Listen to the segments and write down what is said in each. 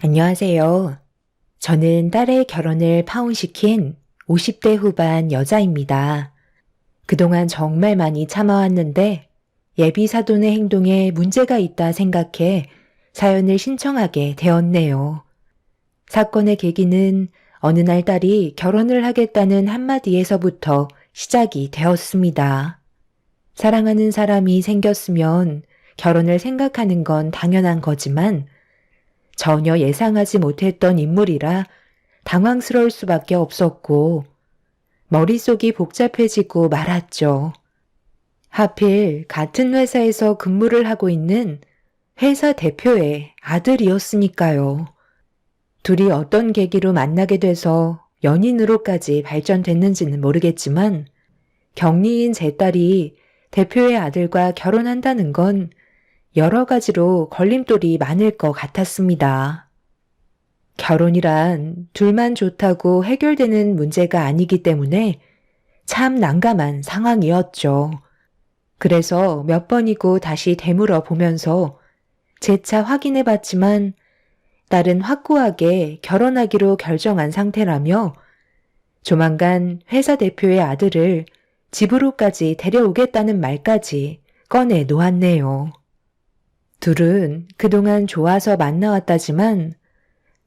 안녕하세요. 저는 딸의 결혼을 파혼시킨 50대 후반 여자입니다. 그동안 정말 많이 참아왔는데 예비 사돈의 행동에 문제가 있다 생각해 사연을 신청하게 되었네요. 사건의 계기는 어느 날 딸이 결혼을 하겠다는 한마디에서부터 시작이 되었습니다. 사랑하는 사람이 생겼으면 결혼을 생각하는 건 당연한 거지만 전혀 예상하지 못했던 인물이라 당황스러울 수밖에 없었고 머릿속이 복잡해지고 말았죠. 하필 같은 회사에서 근무를 하고 있는 회사 대표의 아들이었으니까요. 둘이 어떤 계기로 만나게 돼서 연인으로까지 발전됐는지는 모르겠지만 격리인 제 딸이 대표의 아들과 결혼한다는 건 여러 가지로 걸림돌이 많을 것 같았습니다. 결혼이란 둘만 좋다고 해결되는 문제가 아니기 때문에 참 난감한 상황이었죠. 그래서 몇 번이고 다시 되물어 보면서 재차 확인해 봤지만 딸은 확고하게 결혼하기로 결정한 상태라며 조만간 회사 대표의 아들을 집으로까지 데려오겠다는 말까지 꺼내 놓았네요. 둘은 그동안 좋아서 만나왔다지만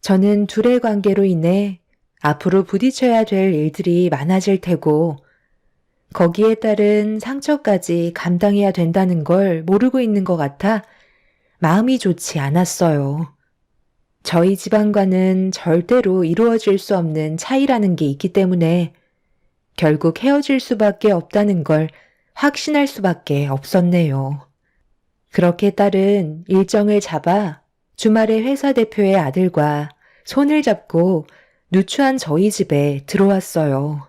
저는 둘의 관계로 인해 앞으로 부딪혀야 될 일들이 많아질 테고 거기에 따른 상처까지 감당해야 된다는 걸 모르고 있는 것 같아 마음이 좋지 않았어요. 저희 집안과는 절대로 이루어질 수 없는 차이라는 게 있기 때문에 결국 헤어질 수밖에 없다는 걸 확신할 수밖에 없었네요. 그렇게 딸은 일정을 잡아 주말에 회사 대표의 아들과 손을 잡고 누추한 저희 집에 들어왔어요.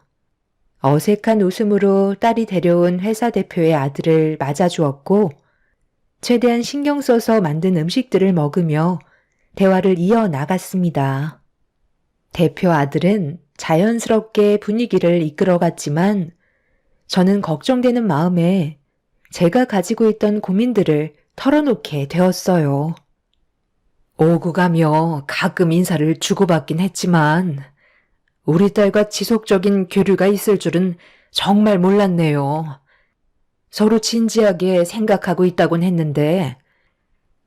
어색한 웃음으로 딸이 데려온 회사 대표의 아들을 맞아주었고 최대한 신경 써서 만든 음식들을 먹으며 대화를 이어나갔습니다. 대표 아들은 자연스럽게 분위기를 이끌어갔지만 저는 걱정되는 마음에 제가 가지고 있던 고민들을 털어놓게 되었어요. 오고 가며 가끔 인사를 주고받긴 했지만 우리 딸과 지속적인 교류가 있을 줄은 정말 몰랐네요. 서로 진지하게 생각하고 있다곤 했는데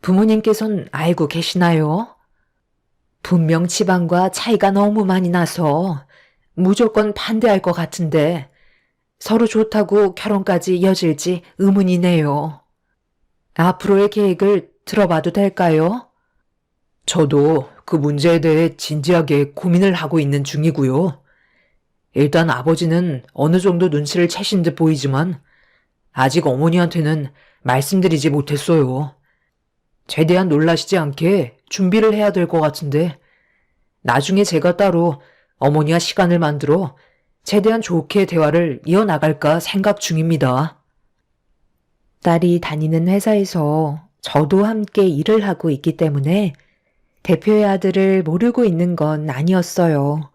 부모님께선 알고 계시나요? 분명 집안과 차이가 너무 많이 나서 무조건 반대할 것 같은데 서로 좋다고 결혼까지 이어질지 의문이네요. 앞으로의 계획을 들어봐도 될까요? 저도 그 문제에 대해 진지하게 고민을 하고 있는 중이고요. 일단 아버지는 어느 정도 눈치를 채신 듯 보이지만 아직 어머니한테는 말씀드리지 못했어요. 최대한 놀라시지 않게 준비를 해야 될 것 같은데 나중에 제가 따로 어머니와 시간을 만들어 최대한 좋게 대화를 이어나갈까 생각 중입니다. 딸이 다니는 회사에서 저도 함께 일을 하고 있기 때문에 대표의 아들을 모르고 있는 건 아니었어요.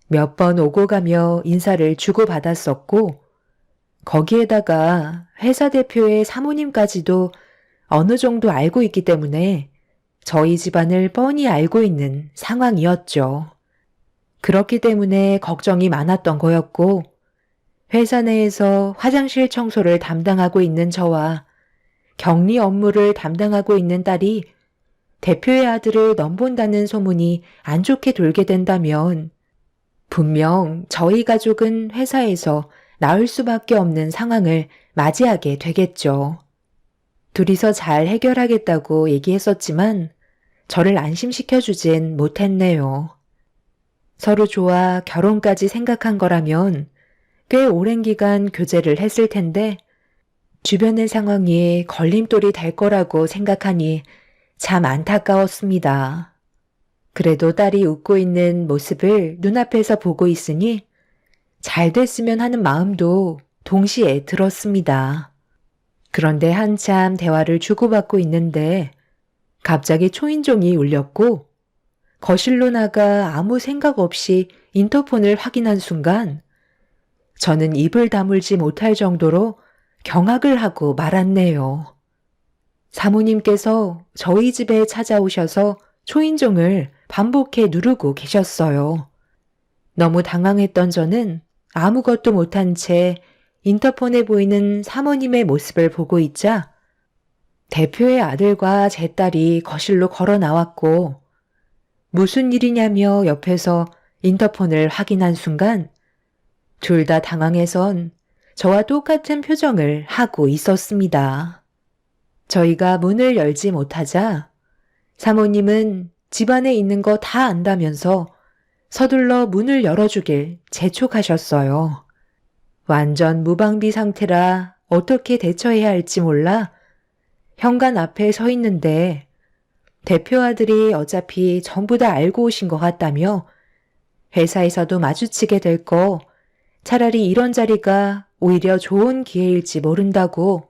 몇 번 오고 가며 인사를 주고받았었고 거기에다가 회사 대표의 사모님까지도 어느 정도 알고 있기 때문에 저희 집안을 뻔히 알고 있는 상황이었죠. 그렇기 때문에 걱정이 많았던 거였고 회사 내에서 화장실 청소를 담당하고 있는 저와 격리 업무를 담당하고 있는 딸이 대표의 아들을 넘본다는 소문이 안 좋게 돌게 된다면 분명 저희 가족은 회사에서 나올 수밖에 없는 상황을 맞이하게 되겠죠. 둘이서 잘 해결하겠다고 얘기했었지만 저를 안심시켜주진 못했네요. 서로 좋아 결혼까지 생각한 거라면 꽤 오랜 기간 교제를 했을 텐데 주변의 상황이 걸림돌이 될 거라고 생각하니 참 안타까웠습니다. 그래도 딸이 웃고 있는 모습을 눈앞에서 보고 있으니 잘 됐으면 하는 마음도 동시에 들었습니다. 그런데 한참 대화를 주고받고 있는데 갑자기 초인종이 울렸고 거실로 나가 아무 생각 없이 인터폰을 확인한 순간 저는 입을 다물지 못할 정도로 경악을 하고 말았네요. 사모님께서 저희 집에 찾아오셔서 초인종을 반복해 누르고 계셨어요. 너무 당황했던 저는 아무것도 못한 채 인터폰에 보이는 사모님의 모습을 보고 있자 대표의 아들과 제 딸이 거실로 걸어 나왔고 무슨 일이냐며 옆에서 인터폰을 확인한 순간 둘 다 당황해선 저와 똑같은 표정을 하고 있었습니다. 저희가 문을 열지 못하자 사모님은 집안에 있는 거 다 안다면서 서둘러 문을 열어주길 재촉하셨어요. 완전 무방비 상태라 어떻게 대처해야 할지 몰라 현관 앞에 서 있는데 대표 아들이 어차피 전부 다 알고 오신 것 같다며 회사에서도 마주치게 될 거 차라리 이런 자리가 오히려 좋은 기회일지 모른다고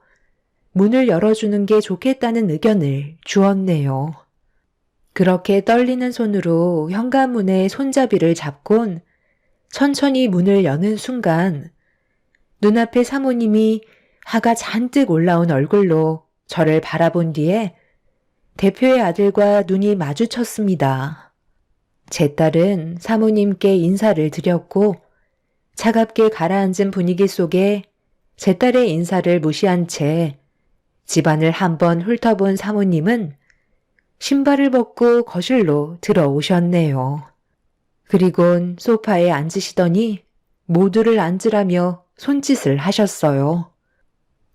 문을 열어주는 게 좋겠다는 의견을 주었네요. 그렇게 떨리는 손으로 현관문에 손잡이를 잡곤 천천히 문을 여는 순간 눈앞에 사모님이 화가 잔뜩 올라온 얼굴로 저를 바라본 뒤에 대표의 아들과 눈이 마주쳤습니다. 제 딸은 사모님께 인사를 드렸고 차갑게 가라앉은 분위기 속에 제 딸의 인사를 무시한 채 집안을 한번 훑어본 사모님은 신발을 벗고 거실로 들어오셨네요. 그리곤 소파에 앉으시더니 모두를 앉으라며 손짓을 하셨어요.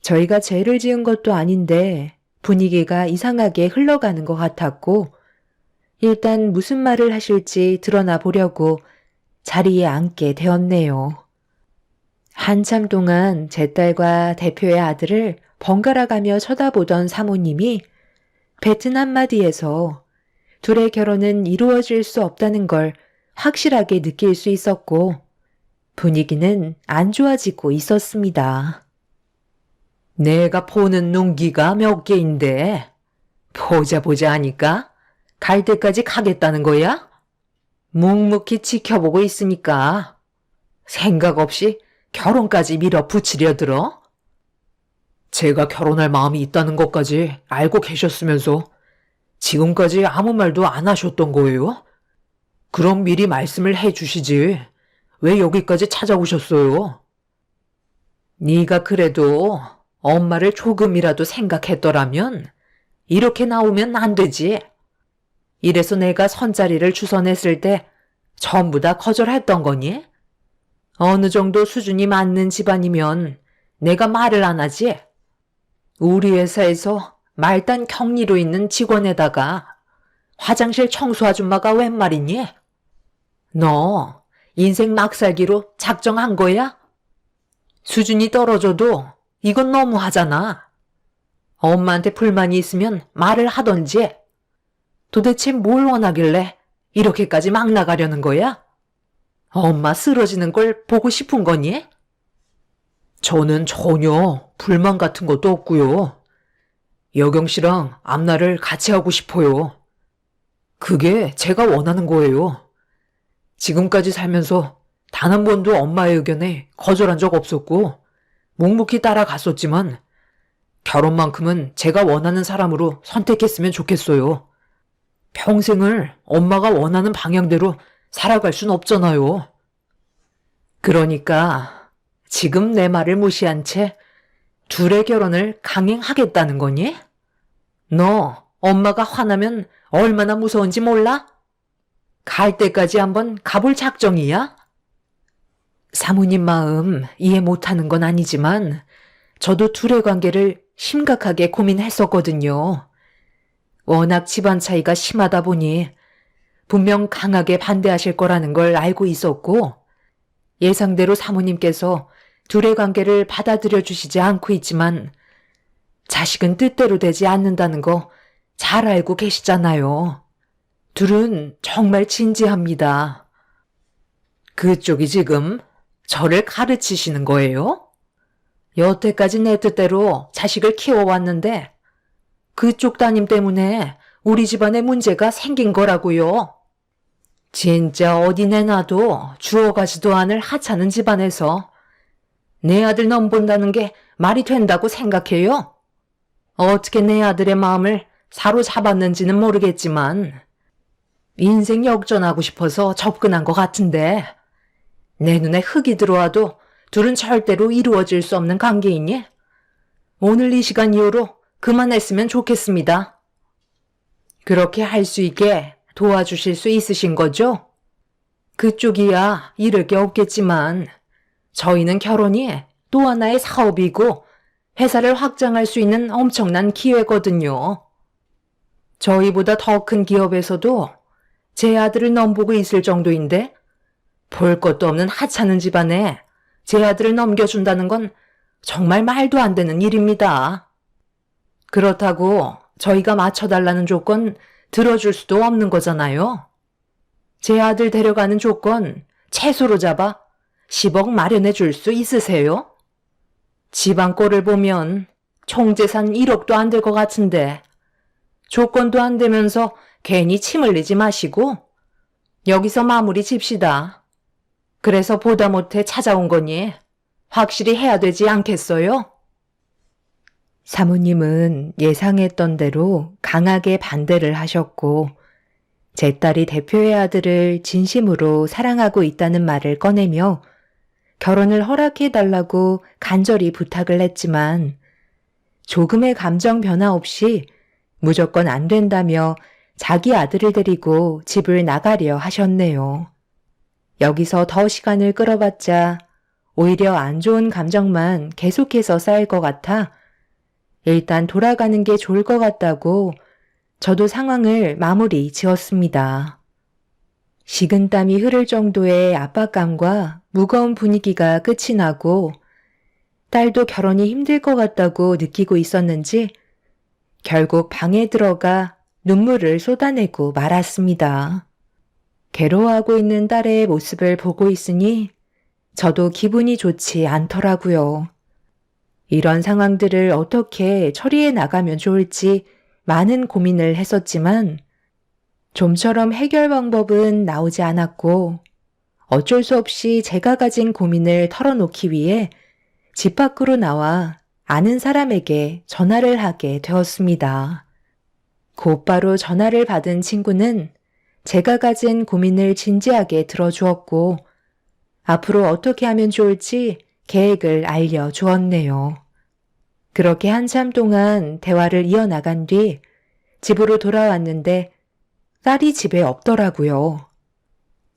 저희가 죄를 지은 것도 아닌데 분위기가 이상하게 흘러가는 것 같았고 일단 무슨 말을 하실지 드러나 보려고 자리에 앉게 되었네요. 한참 동안 제 딸과 대표의 아들을 번갈아 가며 쳐다보던 사모님이 뱉은 한마디에서 둘의 결혼은 이루어질 수 없다는 걸 확실하게 느낄 수 있었고 분위기는 안 좋아지고 있었습니다. 내가 보는 눈기가 몇 개인데 보자 하니까 갈 때까지 가겠다는 거야? 묵묵히 지켜보고 있으니까 생각 없이 결혼까지 밀어붙이려 들어? 제가 결혼할 마음이 있다는 것까지 알고 계셨으면서 지금까지 아무 말도 안 하셨던 거예요? 그럼 미리 말씀을 해주시지. 왜 여기까지 찾아오셨어요? 네가 그래도 엄마를 조금이라도 생각했더라면 이렇게 나오면 안 되지. 이래서 내가 선자리를 주선했을 때 전부 다 거절했던 거니? 어느 정도 수준이 맞는 집안이면 내가 말을 안 하지. 우리 회사에서 말단 격리로 있는 직원에다가 화장실 청소 아줌마가 웬 말이니? 너 인생 막살기로 작정한 거야? 수준이 떨어져도 이건 너무하잖아. 엄마한테 불만이 있으면 말을 하던지. 도대체 뭘 원하길래 이렇게까지 막 나가려는 거야? 엄마 쓰러지는 걸 보고 싶은 거니? 저는 전혀 불만 같은 것도 없고요. 여경 씨랑 앞날을 같이 하고 싶어요. 그게 제가 원하는 거예요. 지금까지 살면서 단 한 번도 엄마의 의견에 거절한 적 없었고 묵묵히 따라갔었지만 결혼만큼은 제가 원하는 사람으로 선택했으면 좋겠어요. 평생을 엄마가 원하는 방향대로 살아갈 순 없잖아요. 그러니까 지금 내 말을 무시한 채 둘의 결혼을 강행하겠다는 거니? 너 엄마가 화나면 얼마나 무서운지 몰라? 갈 때까지 한번 가볼 작정이야? 사모님 마음 이해 못하는 건 아니지만 저도 둘의 관계를 심각하게 고민했었거든요. 워낙 집안 차이가 심하다 보니 분명 강하게 반대하실 거라는 걸 알고 있었고 예상대로 사모님께서 둘의 관계를 받아들여 주시지 않고 있지만 자식은 뜻대로 되지 않는다는 거 잘 알고 계시잖아요. 둘은 정말 진지합니다. 그쪽이 지금 저를 가르치시는 거예요? 여태까지 내 뜻대로 자식을 키워왔는데 그쪽 따님 때문에 우리 집안에 문제가 생긴 거라고요. 진짜 어디 내놔도 주워가지도 않을 하찮은 집안에서 내 아들 넘본다는 게 말이 된다고 생각해요? 어떻게 내 아들의 마음을 사로잡았는지는 모르겠지만 인생 역전하고 싶어서 접근한 것 같은데 내 눈에 흙이 들어와도 둘은 절대로 이루어질 수 없는 관계이니 오늘 이 시간 이후로 그만했으면 좋겠습니다. 그렇게 할 수 있게 도와주실 수 있으신 거죠? 그쪽이야 잃을 게 없겠지만 저희는 결혼이 또 하나의 사업이고 회사를 확장할 수 있는 엄청난 기회거든요. 저희보다 더 큰 기업에서도 제 아들을 넘보고 있을 정도인데 볼 것도 없는 하찮은 집안에 제 아들을 넘겨준다는 건 정말 말도 안 되는 일입니다. 그렇다고 저희가 맞춰달라는 조건 들어줄 수도 없는 거잖아요. 제 아들 데려가는 조건 최소로 잡아 10억 마련해 줄 수 있으세요? 집안 꼴을 보면 총재산 1억도 안 될 것 같은데 조건도 안 되면서 괜히 침 흘리지 마시고 여기서 마무리 집시다. 그래서 보다 못해 찾아온 거니 확실히 해야 되지 않겠어요? 사모님은 예상했던 대로 강하게 반대를 하셨고 제 딸이 대표의 아들을 진심으로 사랑하고 있다는 말을 꺼내며 결혼을 허락해달라고 간절히 부탁을 했지만 조금의 감정 변화 없이 무조건 안 된다며 자기 아들을 데리고 집을 나가려 하셨네요. 여기서 더 시간을 끌어봤자 오히려 안 좋은 감정만 계속해서 쌓일 것 같아 일단 돌아가는 게 좋을 것 같다고 저도 상황을 마무리 지었습니다. 식은땀이 흐를 정도의 압박감과 무거운 분위기가 끝이 나고 딸도 결혼이 힘들 것 같다고 느끼고 있었는지 결국 방에 들어가 눈물을 쏟아내고 말았습니다. 괴로워하고 있는 딸의 모습을 보고 있으니 저도 기분이 좋지 않더라고요. 이런 상황들을 어떻게 처리해 나가면 좋을지 많은 고민을 했었지만 좀처럼 해결 방법은 나오지 않았고 어쩔 수 없이 제가 가진 고민을 털어놓기 위해 집 밖으로 나와 아는 사람에게 전화를 하게 되었습니다. 곧바로 전화를 받은 친구는 제가 가진 고민을 진지하게 들어주었고 앞으로 어떻게 하면 좋을지 계획을 알려주었네요. 그렇게 한참 동안 대화를 이어나간 뒤 집으로 돌아왔는데 딸이 집에 없더라고요.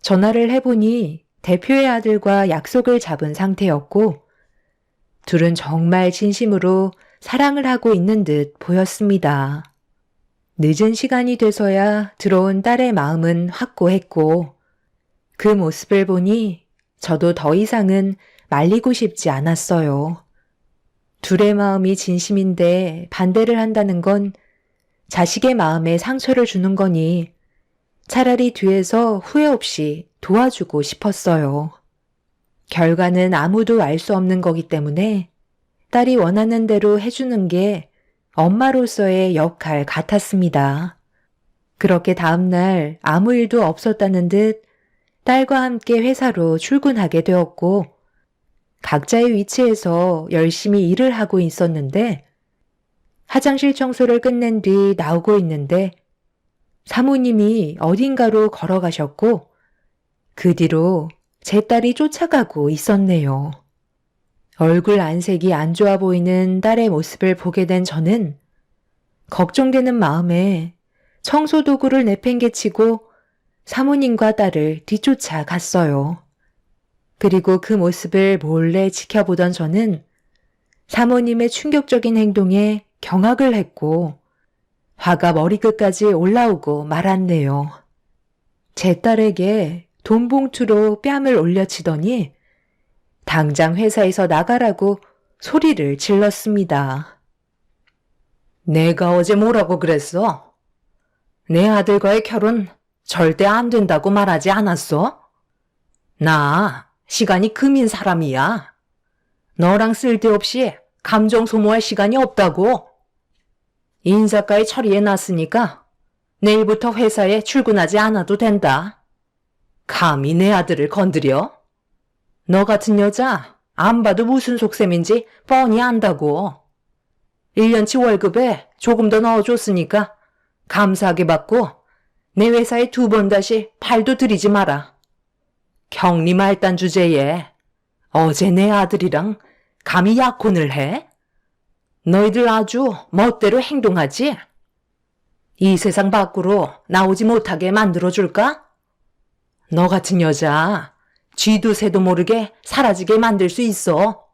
전화를 해보니 대표의 아들과 약속을 잡은 상태였고 둘은 정말 진심으로 사랑을 하고 있는 듯 보였습니다. 늦은 시간이 돼서야 들어온 딸의 마음은 확고했고 그 모습을 보니 저도 더 이상은 말리고 싶지 않았어요. 둘의 마음이 진심인데 반대를 한다는 건 자식의 마음에 상처를 주는 거니 차라리 뒤에서 후회 없이 도와주고 싶었어요. 결과는 아무도 알 수 없는 거기 때문에 딸이 원하는 대로 해주는 게 엄마로서의 역할 같았습니다. 그렇게 다음날 아무 일도 없었다는 듯 딸과 함께 회사로 출근하게 되었고 각자의 위치에서 열심히 일을 하고 있었는데 화장실 청소를 끝낸 뒤 나오고 있는데 사모님이 어딘가로 걸어가셨고 그 뒤로 제 딸이 쫓아가고 있었네요. 얼굴 안색이 안 좋아 보이는 딸의 모습을 보게 된 저는 걱정되는 마음에 청소 도구를 내팽개치고 사모님과 딸을 뒤쫓아 갔어요. 그리고 그 모습을 몰래 지켜보던 저는 사모님의 충격적인 행동에 경악을 했고 화가 머리끝까지 올라오고 말았네요. 제 딸에게 돈 봉투로 뺨을 올려치더니 당장 회사에서 나가라고 소리를 질렀습니다. 내가 어제 뭐라고 그랬어? 내 아들과의 결혼 절대 안 된다고 말하지 않았어? 나 시간이 금인 사람이야. 너랑 쓸데없이 감정 소모할 시간이 없다고. 인사까지 처리해놨으니까 내일부터 회사에 출근하지 않아도 된다. 감히 내 아들을 건드려? 너 같은 여자 안 봐도 무슨 속셈인지 뻔히 안다고. 1년치 월급에 조금 더 넣어줬으니까 감사하게 받고 내 회사에 2번 다시 발도 들이지 마라. 격리 말단 주제에 어제 내 아들이랑 감히 약혼을 해? 너희들 아주 멋대로 행동하지? 이 세상 밖으로 나오지 못하게 만들어줄까? 너 같은 여자 쥐도 새도 모르게 사라지게 만들 수 있어.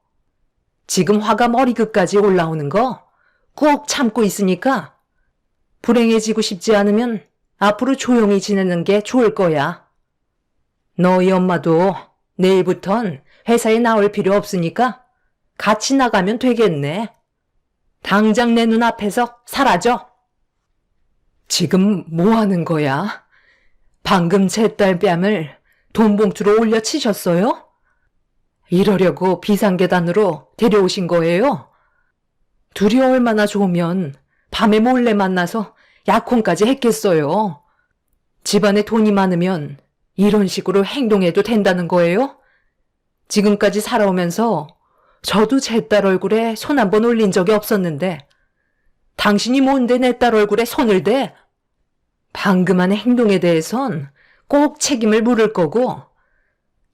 지금 화가 머리끝까지 올라오는 거 꼭 참고 있으니까 불행해지고 싶지 않으면 앞으로 조용히 지내는 게 좋을 거야. 너희 엄마도 내일부턴 회사에 나올 필요 없으니까 같이 나가면 되겠네. 당장 내 눈앞에서 사라져. 지금 뭐 하는 거야? 방금 제 딸 뺨을 돈봉투로 올려 치셨어요? 이러려고 비상계단으로 데려오신 거예요? 둘이 얼마나 좋으면 밤에 몰래 만나서 약혼까지 했겠어요. 집안에 돈이 많으면 이런 식으로 행동해도 된다는 거예요? 지금까지 살아오면서 저도 제 딸 얼굴에 손 한 번 올린 적이 없었는데 당신이 뭔데 내 딸 얼굴에 손을 대? 방금 한 행동에 대해선 꼭 책임을 물을 거고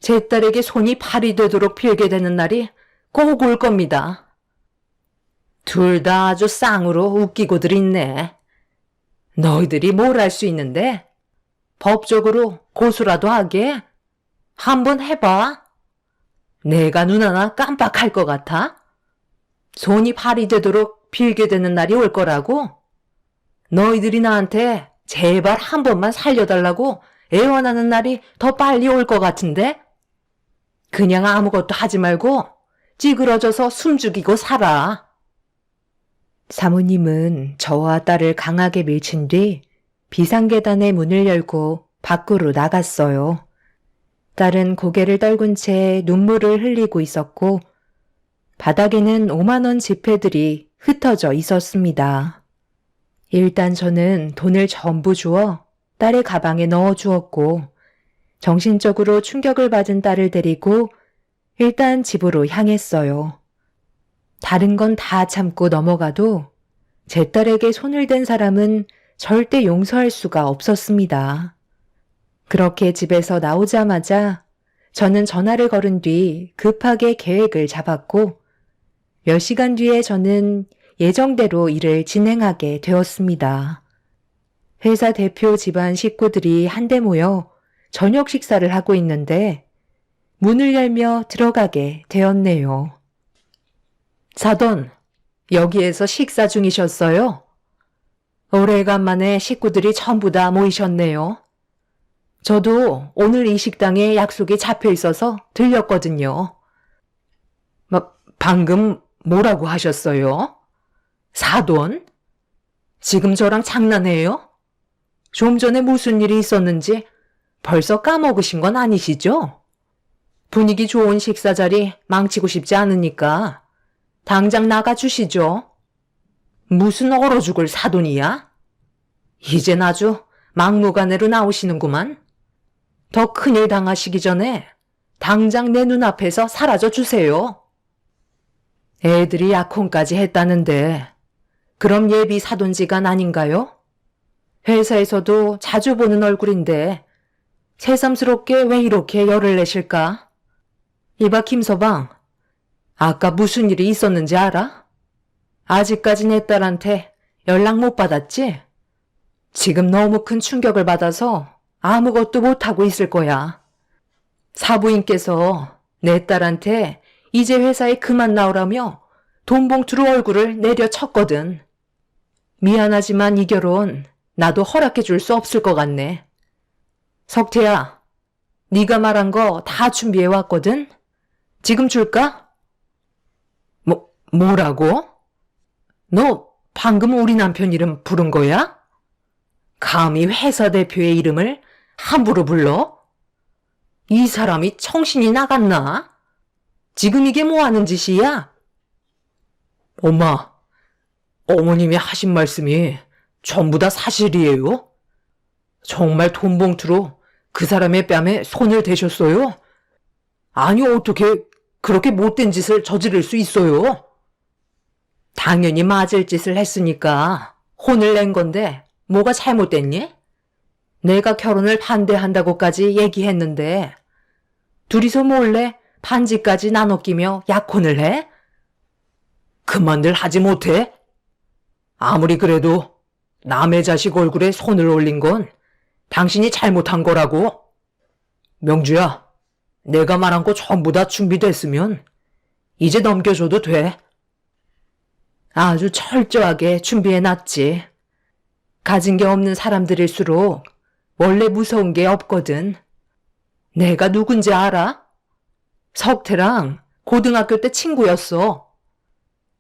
제 딸에게 손이 발이 되도록 빌게 되는 날이 꼭 올 겁니다. 둘 다 아주 쌍으로 웃기고들 있네. 너희들이 뭘 할 수 있는데? 법적으로 고소라도 하게? 한번 해봐. 내가 눈 하나 깜빡할 것 같아? 손이 발이 되도록 빌게 되는 날이 올 거라고? 너희들이 나한테 제발 한 번만 살려달라고 애원하는 날이 더 빨리 올 것 같은데? 그냥 아무것도 하지 말고 찌그러져서 숨죽이고 살아. 사모님은 저와 딸을 강하게 밀친 뒤 비상계단의 문을 열고 밖으로 나갔어요. 딸은 고개를 떨군 채 눈물을 흘리고 있었고 바닥에는 5만 원 지폐들이 흩어져 있었습니다. 일단 저는 돈을 전부 주어 딸의 가방에 넣어 주었고 정신적으로 충격을 받은 딸을 데리고 일단 집으로 향했어요. 다른 건 다 참고 넘어가도 제 딸에게 손을 댄 사람은 절대 용서할 수가 없었습니다. 그렇게 집에서 나오자마자 저는 전화를 걸은 뒤 급하게 계획을 잡았고 몇 시간 뒤에 저는 예정대로 일을 진행하게 되었습니다. 회사 대표 집안 식구들이 한데 모여 저녁 식사를 하고 있는데 문을 열며 들어가게 되었네요. 사돈, 여기에서 식사 중이셨어요? 오래간만에 식구들이 전부 다 모이셨네요. 저도 오늘 이 식당에 약속이 잡혀 있어서 들렸거든요. 방금 뭐라고 하셨어요? 사돈? 지금 저랑 장난해요? 좀 전에 무슨 일이 있었는지 벌써 까먹으신 건 아니시죠? 분위기 좋은 식사 자리 망치고 싶지 않으니까 당장 나가주시죠. 무슨 얼어 죽을 사돈이야? 이젠 아주 막무가내로 나오시는구만. 더 큰일 당하시기 전에 당장 내 눈앞에서 사라져 주세요. 애들이 약혼까지 했다는데 그럼 예비 사돈지간 아닌가요? 회사에서도 자주 보는 얼굴인데 새삼스럽게 왜 이렇게 열을 내실까? 이봐 김서방, 아까 무슨 일이 있었는지 알아? 아직까지 내 딸한테 연락 못 받았지? 지금 너무 큰 충격을 받아서 아무것도 못하고 있을 거야. 사부인께서 내 딸한테 이제 회사에 그만 나오라며 돈봉투로 얼굴을 내려쳤거든. 미안하지만 이 결혼 나도 허락해 줄 수 없을 것 같네. 석태야, 네가 말한 거 다 준비해 왔거든? 지금 줄까? 뭐라고? 너 방금 우리 남편 이름 부른 거야? 감히 회사 대표의 이름을 함부로 불러? 이 사람이 정신이 나갔나? 지금 이게 뭐 하는 짓이야? 엄마, 어머님이 하신 말씀이 전부 다 사실이에요? 정말 돈봉투로 그 사람의 뺨에 손을 대셨어요? 아니, 어떻게 그렇게 못된 짓을 저지를 수 있어요? 당연히 맞을 짓을 했으니까 혼을 낸 건데 뭐가 잘못됐니? 내가 결혼을 반대한다고까지 얘기했는데 둘이서 몰래 반지까지 나눠 끼며 약혼을 해? 그만들 하지 못해? 아무리 그래도 남의 자식 얼굴에 손을 올린 건 당신이 잘못한 거라고. 명주야, 내가 말한 거 전부 다 준비됐으면 이제 넘겨줘도 돼. 아주 철저하게 준비해놨지. 가진 게 없는 사람들일수록 원래 무서운 게 없거든. 내가 누군지 알아? 석태랑 고등학교 때 친구였어.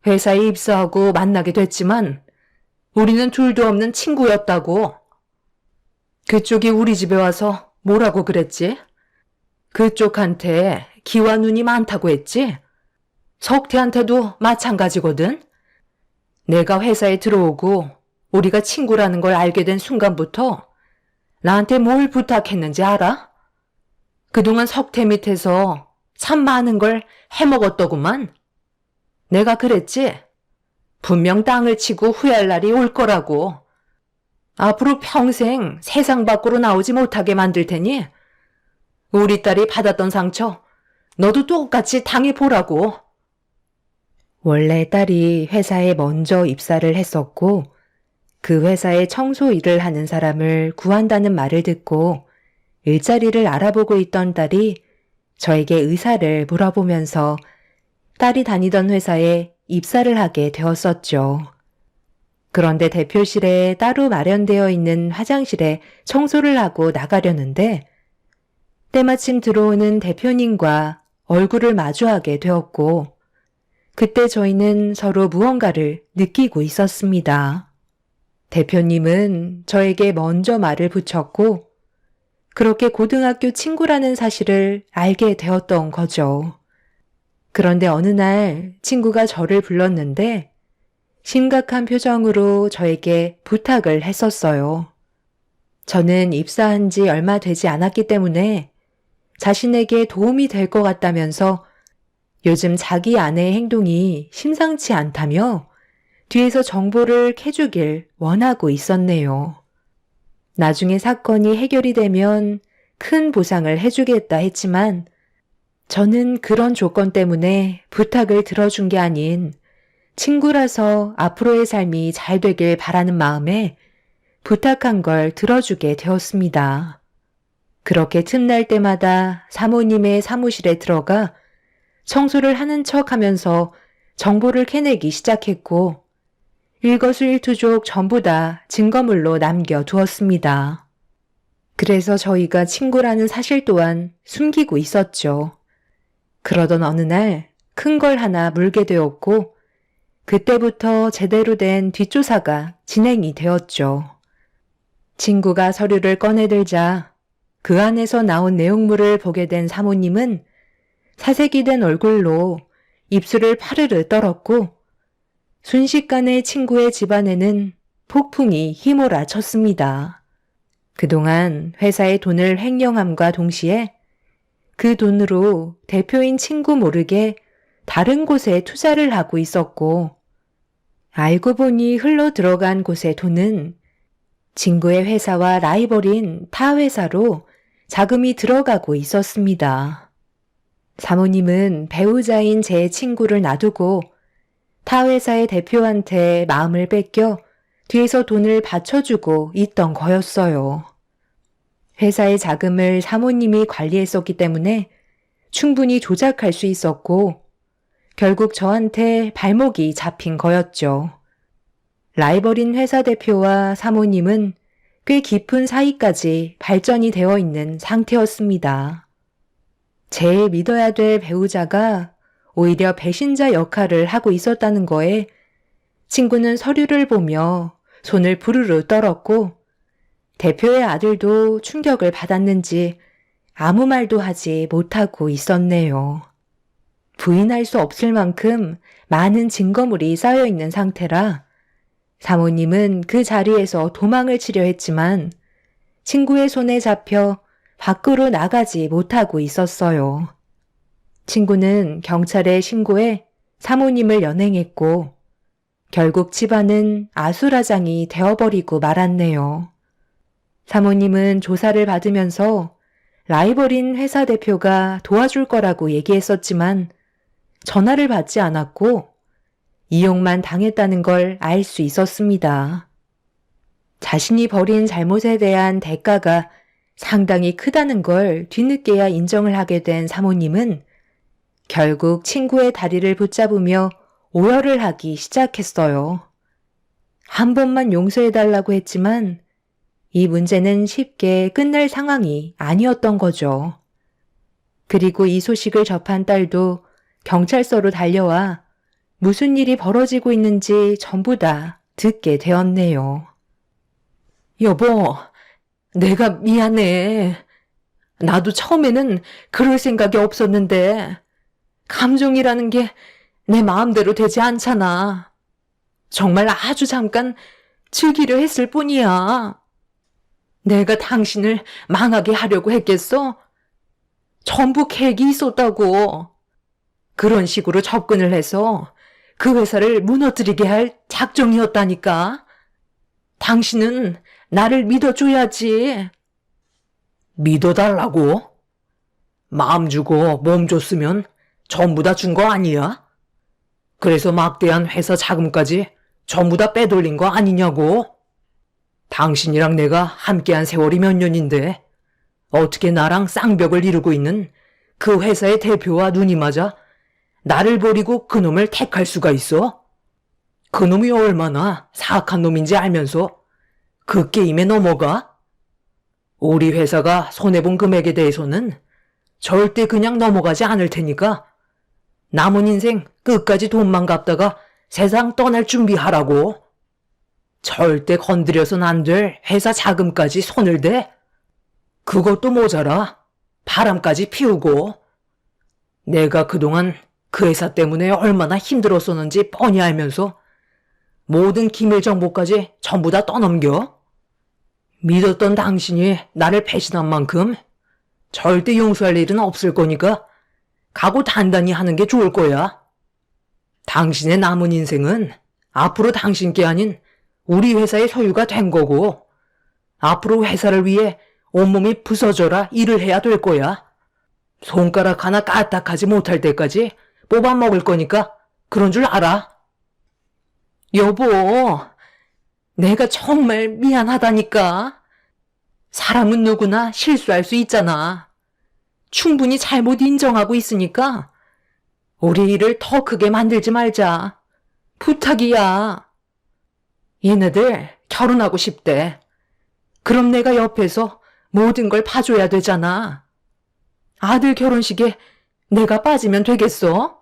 회사에 입사하고 만나게 됐지만 우리는 둘도 없는 친구였다고. 그쪽이 우리 집에 와서 뭐라고 그랬지? 그쪽한테 기와 눈이 많다고 했지? 석태한테도 마찬가지거든. 내가 회사에 들어오고 우리가 친구라는 걸 알게 된 순간부터 나한테 뭘 부탁했는지 알아? 그동안 석태 밑에서 참 많은 걸 해먹었더구만. 내가 그랬지? 분명 땅을 치고 후회할 날이 올 거라고. 앞으로 평생 세상 밖으로 나오지 못하게 만들 테니 우리 딸이 받았던 상처 너도 똑같이 당해보라고. 원래 딸이 회사에 먼저 입사를 했었고 그 회사에 청소 일을 하는 사람을 구한다는 말을 듣고 일자리를 알아보고 있던 딸이 저에게 의사를 물어보면서 딸이 다니던 회사에 입사를 하게 되었었죠. 그런데 대표실에 따로 마련되어 있는 화장실에 청소를 하고 나가려는데 때마침 들어오는 대표님과 얼굴을 마주하게 되었고 그때 저희는 서로 무언가를 느끼고 있었습니다. 대표님은 저에게 먼저 말을 붙였고 그렇게 고등학교 친구라는 사실을 알게 되었던 거죠. 그런데 어느 날 친구가 저를 불렀는데 심각한 표정으로 저에게 부탁을 했었어요. 저는 입사한 지 얼마 되지 않았기 때문에 자신에게 도움이 될 것 같다면서 요즘 자기 아내의 행동이 심상치 않다며 뒤에서 정보를 캐주길 원하고 있었네요. 나중에 사건이 해결이 되면 큰 보상을 해주겠다 했지만 저는 그런 조건 때문에 부탁을 들어준 게 아닌 친구라서 앞으로의 삶이 잘 되길 바라는 마음에 부탁한 걸 들어주게 되었습니다. 그렇게 틈날 때마다 사모님의 사무실에 들어가 청소를 하는 척 하면서 정보를 캐내기 시작했고 일거수일투족 전부 다 증거물로 남겨두었습니다. 그래서 저희가 친구라는 사실 또한 숨기고 있었죠. 그러던 어느 날 큰 걸 하나 물게 되었고 그때부터 제대로 된 뒷조사가 진행이 되었죠. 친구가 서류를 꺼내들자 그 안에서 나온 내용물을 보게 된 사모님은 사색이 된 얼굴로 입술을 파르르 떨었고 순식간에 친구의 집안에는 폭풍이 휘몰아쳤습니다. 그동안 회사의 돈을 횡령함과 동시에 그 돈으로 대표인 친구 모르게 다른 곳에 투자를 하고 있었고 알고 보니 흘러 들어간 곳의 돈은 친구의 회사와 라이벌인 타 회사로 자금이 들어가고 있었습니다. 사모님은 배우자인 제 친구를 놔두고 타 회사의 대표한테 마음을 뺏겨 뒤에서 돈을 받쳐주고 있던 거였어요. 회사의 자금을 사모님이 관리했었기 때문에 충분히 조작할 수 있었고 결국 저한테 발목이 잡힌 거였죠. 라이벌인 회사 대표와 사모님은 꽤 깊은 사이까지 발전이 되어 있는 상태였습니다. 제일 믿어야 될 배우자가 오히려 배신자 역할을 하고 있었다는 거에 친구는 서류를 보며 손을 부르르 떨었고 대표의 아들도 충격을 받았는지 아무 말도 하지 못하고 있었네요. 부인할 수 없을 만큼 많은 증거물이 쌓여 있는 상태라 사모님은 그 자리에서 도망을 치려 했지만 친구의 손에 잡혀 밖으로 나가지 못하고 있었어요. 친구는 경찰에 신고해 사모님을 연행했고 결국 집안은 아수라장이 되어버리고 말았네요. 사모님은 조사를 받으면서 라이벌인 회사 대표가 도와줄 거라고 얘기했었지만 전화를 받지 않았고 이용만 당했다는 걸 알 수 있었습니다. 자신이 벌인 잘못에 대한 대가가 상당히 크다는 걸 뒤늦게야 인정을 하게 된 사모님은 결국 친구의 다리를 붙잡으며 오열을 하기 시작했어요. 한 번만 용서해달라고 했지만 이 문제는 쉽게 끝날 상황이 아니었던 거죠. 그리고 이 소식을 접한 딸도 경찰서로 달려와 무슨 일이 벌어지고 있는지 전부 다 듣게 되었네요. 여보, 내가 미안해. 나도 처음에는 그럴 생각이 없었는데 감정이라는 게 내 마음대로 되지 않잖아. 정말 아주 잠깐 즐기려 했을 뿐이야. 내가 당신을 망하게 하려고 했겠어? 전부 계획이 있었다고. 그런 식으로 접근을 해서 그 회사를 무너뜨리게 할 작정이었다니까. 당신은 나를 믿어줘야지. 믿어달라고? 마음 주고 몸 줬으면 전부 다 준 거 아니야? 그래서 막대한 회사 자금까지 전부 다 빼돌린 거 아니냐고? 당신이랑 내가 함께한 세월이 몇 년인데 어떻게 나랑 쌍벽을 이루고 있는 그 회사의 대표와 눈이 맞아 나를 버리고 그놈을 택할 수가 있어? 그놈이 얼마나 사악한 놈인지 알면서 그 게임에 넘어가? 우리 회사가 손해본 금액에 대해서는 절대 그냥 넘어가지 않을 테니까 남은 인생 끝까지 돈만 갚다가 세상 떠날 준비하라고. 절대 건드려선 안 될 회사 자금까지 손을 대? 그것도 모자라 바람까지 피우고. 내가 그동안 그 회사 때문에 얼마나 힘들었었는지 뻔히 알면서 모든 기밀 정보까지 전부 다 떠넘겨? 믿었던 당신이 나를 배신한 만큼 절대 용서할 일은 없을 거니까 각오 단단히 하는 게 좋을 거야. 당신의 남은 인생은 앞으로 당신께 아닌 우리 회사의 소유가 된 거고 앞으로 회사를 위해 온몸이 부서져라 일을 해야 될 거야. 손가락 하나 까딱하지 못할 때까지 뽑아 먹을 거니까 그런 줄 알아. 여보, 내가 정말 미안하다니까. 사람은 누구나 실수할 수 있잖아. 충분히 잘못 인정하고 있으니까 우리 일을 더 크게 만들지 말자. 부탁이야. 얘네들 결혼하고 싶대. 그럼 내가 옆에서 모든 걸 봐줘야 되잖아. 아들 결혼식에 내가 빠지면 되겠어?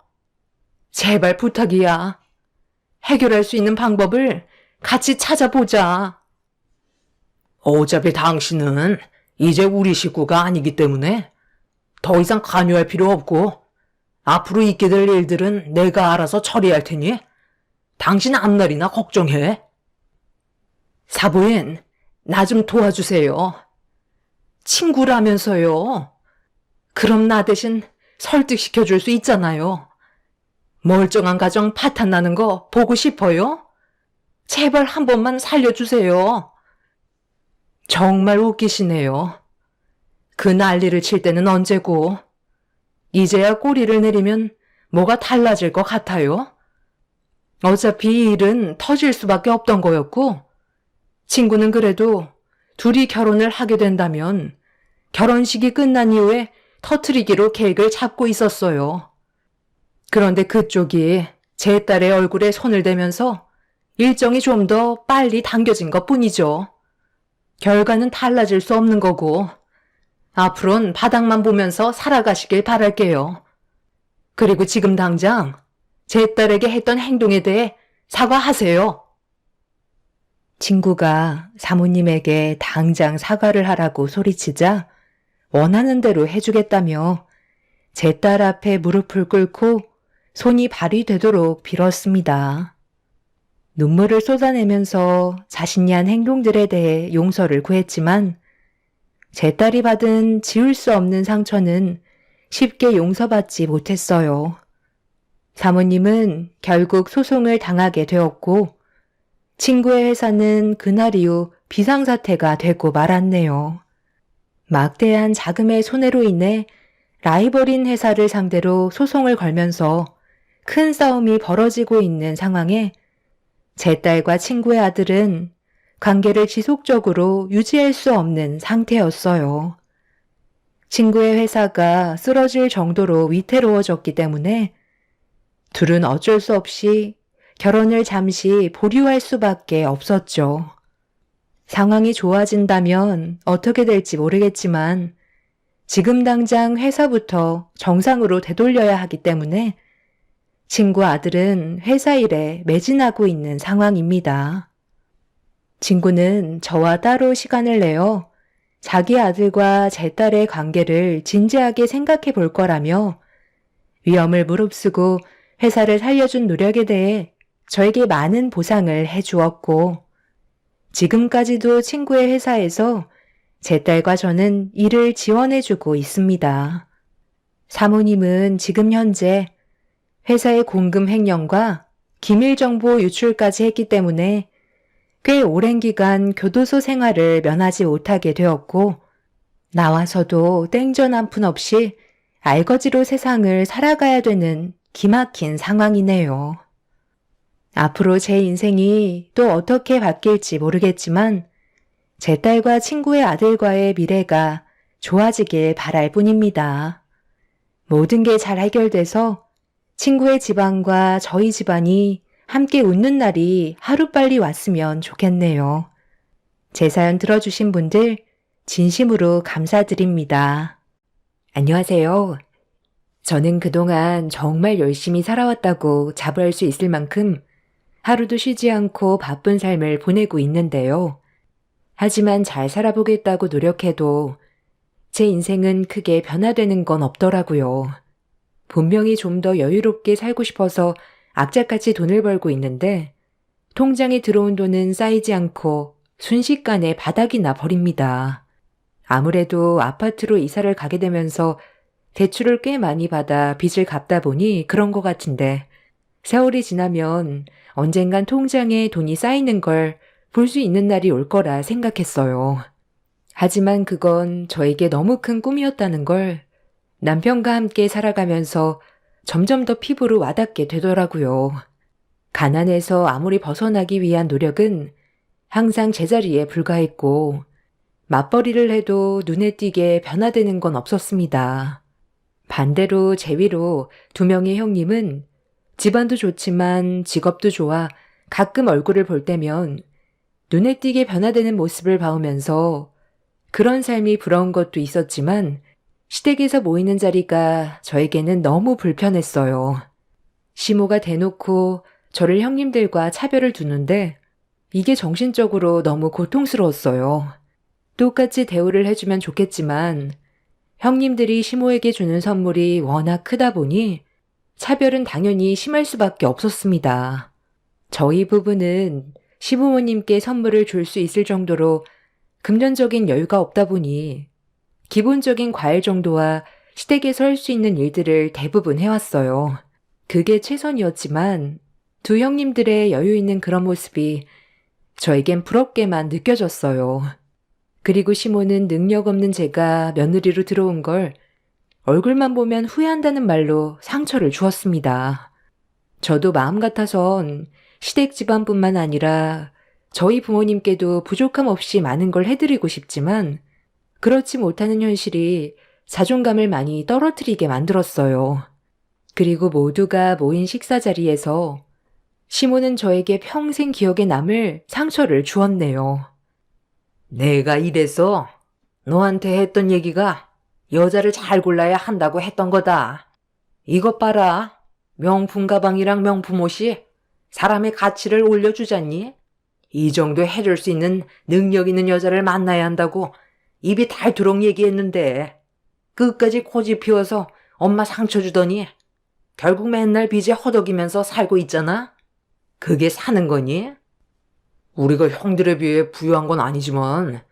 제발 부탁이야. 해결할 수 있는 방법을 같이 찾아보자. 어차피 당신은 이제 우리 식구가 아니기 때문에 더 이상 관여할 필요 없고 앞으로 있게 될 일들은 내가 알아서 처리할 테니 당신 앞날이나 걱정해. 사부인, 나 좀 도와주세요. 친구라면서요. 그럼 나 대신 설득시켜줄 수 있잖아요. 멀쩡한 가정 파탄 나는 거 보고 싶어요? 제발 한 번만 살려주세요. 정말 웃기시네요. 그 난리를 칠 때는 언제고 이제야 꼬리를 내리면 뭐가 달라질 것 같아요? 어차피 이 일은 터질 수밖에 없던 거였고 친구는 그래도 둘이 결혼을 하게 된다면 결혼식이 끝난 이후에 터트리기로 계획을 잡고 있었어요. 그런데 그쪽이 제 딸의 얼굴에 손을 대면서 일정이 좀 더 빨리 당겨진 것 뿐이죠. 결과는 달라질 수 없는 거고 앞으로는 바닥만 보면서 살아가시길 바랄게요. 그리고 지금 당장 제 딸에게 했던 행동에 대해 사과하세요. 친구가 사모님에게 당장 사과를 하라고 소리치자 원하는 대로 해주겠다며 제 딸 앞에 무릎을 꿇고 손이 발이 되도록 빌었습니다. 눈물을 쏟아내면서 자신이 한 행동들에 대해 용서를 구했지만 제 딸이 받은 지울 수 없는 상처는 쉽게 용서받지 못했어요. 사모님은 결국 소송을 당하게 되었고 친구의 회사는 그날 이후 비상사태가 되고 말았네요. 막대한 자금의 손해로 인해 라이벌인 회사를 상대로 소송을 걸면서 큰 싸움이 벌어지고 있는 상황에 제 딸과 친구의 아들은 관계를 지속적으로 유지할 수 없는 상태였어요. 친구의 회사가 쓰러질 정도로 위태로워졌기 때문에 둘은 어쩔 수 없이 결혼을 잠시 보류할 수밖에 없었죠. 상황이 좋아진다면 어떻게 될지 모르겠지만 지금 당장 회사부터 정상으로 되돌려야 하기 때문에 친구 아들은 회사 일에 매진하고 있는 상황입니다. 친구는 저와 따로 시간을 내어 자기 아들과 제 딸의 관계를 진지하게 생각해 볼 거라며 위험을 무릅쓰고 회사를 살려준 노력에 대해 저에게 많은 보상을 해주었고 지금까지도 친구의 회사에서 제 딸과 저는 일을 지원해주고 있습니다. 사모님은 지금 현재 회사의 공금 횡령과 기밀 정보 유출까지 했기 때문에 꽤 오랜 기간 교도소 생활을 면하지 못하게 되었고 나와서도 땡전 한 푼 없이 알거지로 세상을 살아가야 되는 기막힌 상황이네요. 앞으로 제 인생이 또 어떻게 바뀔지 모르겠지만 제 딸과 친구의 아들과의 미래가 좋아지길 바랄 뿐입니다. 모든 게 잘 해결돼서 친구의 집안과 저희 집안이 함께 웃는 날이 하루빨리 왔으면 좋겠네요. 제 사연 들어주신 분들 진심으로 감사드립니다. 안녕하세요. 저는 그동안 정말 열심히 살아왔다고 자부할 수 있을 만큼 하루도 쉬지 않고 바쁜 삶을 보내고 있는데요. 하지만 잘 살아보겠다고 노력해도 제 인생은 크게 변화되는 건 없더라고요. 분명히 좀 더 여유롭게 살고 싶어서 악착같이 돈을 벌고 있는데 통장에 들어온 돈은 쌓이지 않고 순식간에 바닥이 나 버립니다. 아무래도 아파트로 이사를 가게 되면서 대출을 꽤 많이 받아 빚을 갚다 보니 그런 것 같은데 세월이 지나면 언젠간 통장에 돈이 쌓이는 걸 볼 수 있는 날이 올 거라 생각했어요. 하지만 그건 저에게 너무 큰 꿈이었다는 걸 남편과 함께 살아가면서 점점 더 피부로 와닿게 되더라고요. 가난에서 아무리 벗어나기 위한 노력은 항상 제자리에 불과했고 맞벌이를 해도 눈에 띄게 변화되는 건 없었습니다. 반대로 제 위로 2명의 형님은 집안도 좋지만 직업도 좋아 가끔 얼굴을 볼 때면 눈에 띄게 변화되는 모습을 봐오면서 그런 삶이 부러운 것도 있었지만 시댁에서 모이는 자리가 저에게는 너무 불편했어요. 시모가 대놓고 저를 형님들과 차별을 두는데 이게 정신적으로 너무 고통스러웠어요. 똑같이 대우를 해주면 좋겠지만 형님들이 시모에게 주는 선물이 워낙 크다 보니 차별은 당연히 심할 수밖에 없었습니다. 저희 부부는 시부모님께 선물을 줄 수 있을 정도로 금전적인 여유가 없다 보니 기본적인 과일 정도와 시댁에서 할 수 있는 일들을 대부분 해왔어요. 그게 최선이었지만 두 형님들의 여유 있는 그런 모습이 저에겐 부럽게만 느껴졌어요. 그리고 시모는 능력 없는 제가 며느리로 들어온 걸 얼굴만 보면 후회한다는 말로 상처를 주었습니다. 저도 마음 같아선 시댁 집안뿐만 아니라 저희 부모님께도 부족함 없이 많은 걸 해드리고 싶지만 그렇지 못하는 현실이 자존감을 많이 떨어뜨리게 만들었어요. 그리고 모두가 모인 식사 자리에서 시모는 저에게 평생 기억에 남을 상처를 주었네요. 내가 이래서 너한테 했던 얘기가 여자를 잘 골라야 한다고 했던 거다. 이것 봐라. 명품 가방이랑 명품 옷이 사람의 가치를 올려주잖니? 이 정도 해줄 수 있는 능력 있는 여자를 만나야 한다고 입이 닳도록 얘기했는데 끝까지 고집 피워서 엄마 상처 주더니 결국 맨날 빚에 허덕이면서 살고 있잖아? 그게 사는 거니? 우리가 형들에 비해 부유한 건 아니지만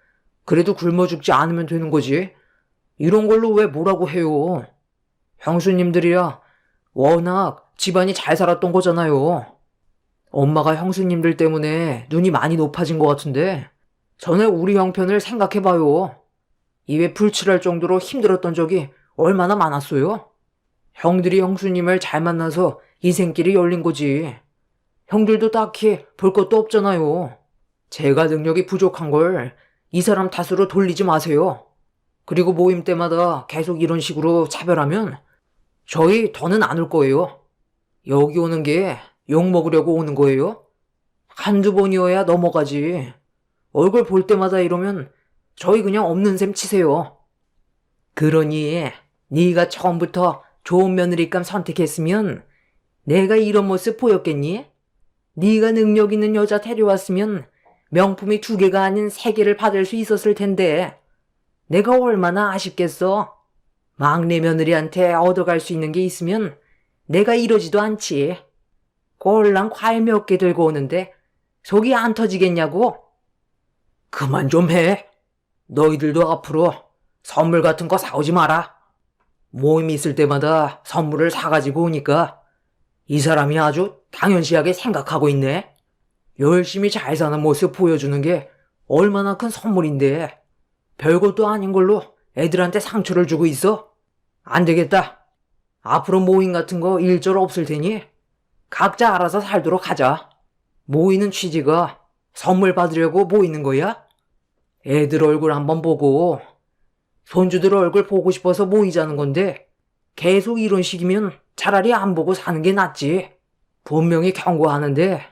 그래도 굶어 죽지 않으면 되는 거지. 이런 걸로 왜 뭐라고 해요. 형수님들이야 워낙 집안이 잘 살았던 거잖아요. 엄마가 형수님들 때문에 눈이 많이 높아진 것 같은데 전에 우리 형편을 생각해봐요. 입에 불칠할 정도로 힘들었던 적이 얼마나 많았어요? 형들이 형수님을 잘 만나서 인생길이 열린 거지. 형들도 딱히 볼 것도 없잖아요. 제가 능력이 부족한 걸 이 사람 탓으로 돌리지 마세요. 그리고 모임 때마다 계속 이런 식으로 차별하면 저희 더는 안 올 거예요. 여기 오는 게 욕 먹으려고 오는 거예요? 한두 번이어야 넘어가지. 얼굴 볼 때마다 이러면 저희 그냥 없는 셈 치세요. 그러니 네가 처음부터 좋은 며느리감 선택했으면 내가 이런 모습 보였겠니? 네가 능력 있는 여자 데려왔으면 명품이 2개가 아닌 3개를 받을 수 있었을 텐데 내가 얼마나 아쉽겠어. 막내 며느리한테 얻어갈 수 있는 게 있으면 내가 이러지도 않지. 꼴랑 과일 몇 개 들고 오는데 속이 안 터지겠냐고? 그만 좀 해. 너희들도 앞으로 선물 같은 거 사오지 마라. 모임 있을 때마다 선물을 사가지고 오니까 이 사람이 아주 당연시하게 생각하고 있네. 열심히 잘 사는 모습 보여주는 게 얼마나 큰 선물인데 별것도 아닌 걸로 애들한테 상처를 주고 있어? 안 되겠다. 앞으로 모임 같은 거 일절 없을 테니 각자 알아서 살도록 하자. 모이는 취지가 선물 받으려고 모이는 거야? 애들 얼굴 한번 보고 손주들 얼굴 보고 싶어서 모이자는 건데 계속 이런 식이면 차라리 안 보고 사는 게 낫지. 분명히 경고하는데